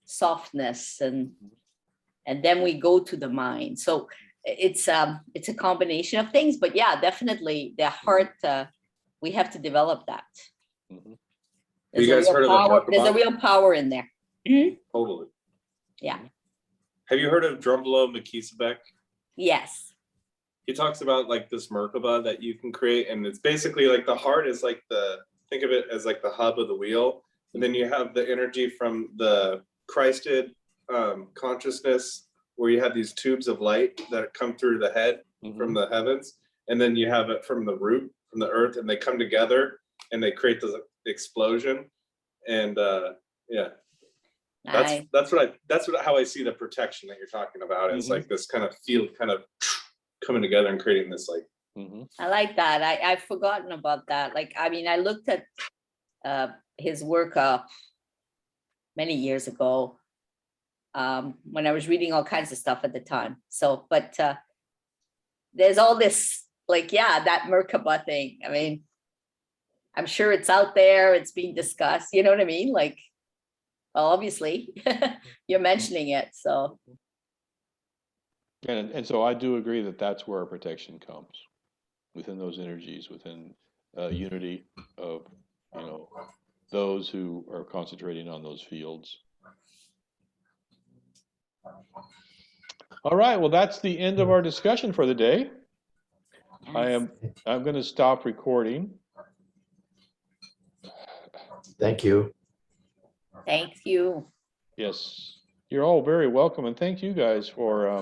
softness, and then we go to the mind. So it's a combination of things, but yeah, definitely the heart, we have to develop that. You guys heard of the Merkaba? There's a real power in there. Totally. Yeah. Have you heard of Drumbelow Melchizedek? Yes. He talks about like this Merkaba that you can create, and it's basically like the heart is like think of it as like the hub of the wheel, and then you have the energy from the Christed consciousness, where you have these tubes of light that come through the head from the heavens, and then you have it from the root, from the earth, and they come together and they create this explosion. And yeah, that's how I see the protection that you're talking about. It's like this kind of field kind of coming together and creating this like. I like that. I've forgotten about that. Like, I mean, I looked at his work many years ago, when I was reading all kinds of stuff at the time. So, but there's all this, like, yeah, that Merkaba thing. I mean, I'm sure it's out there, it's being discussed, you know what I mean? Like, well, obviously, you're mentioning it, so. And so I do agree that that's where our protection comes, within those energies, within unity of, you know, those who are concentrating on those fields. All right, well, that's the end of our discussion for the day. I'm going to stop recording. Thank you. Thank you. Yes, you're all very welcome, and thank you guys for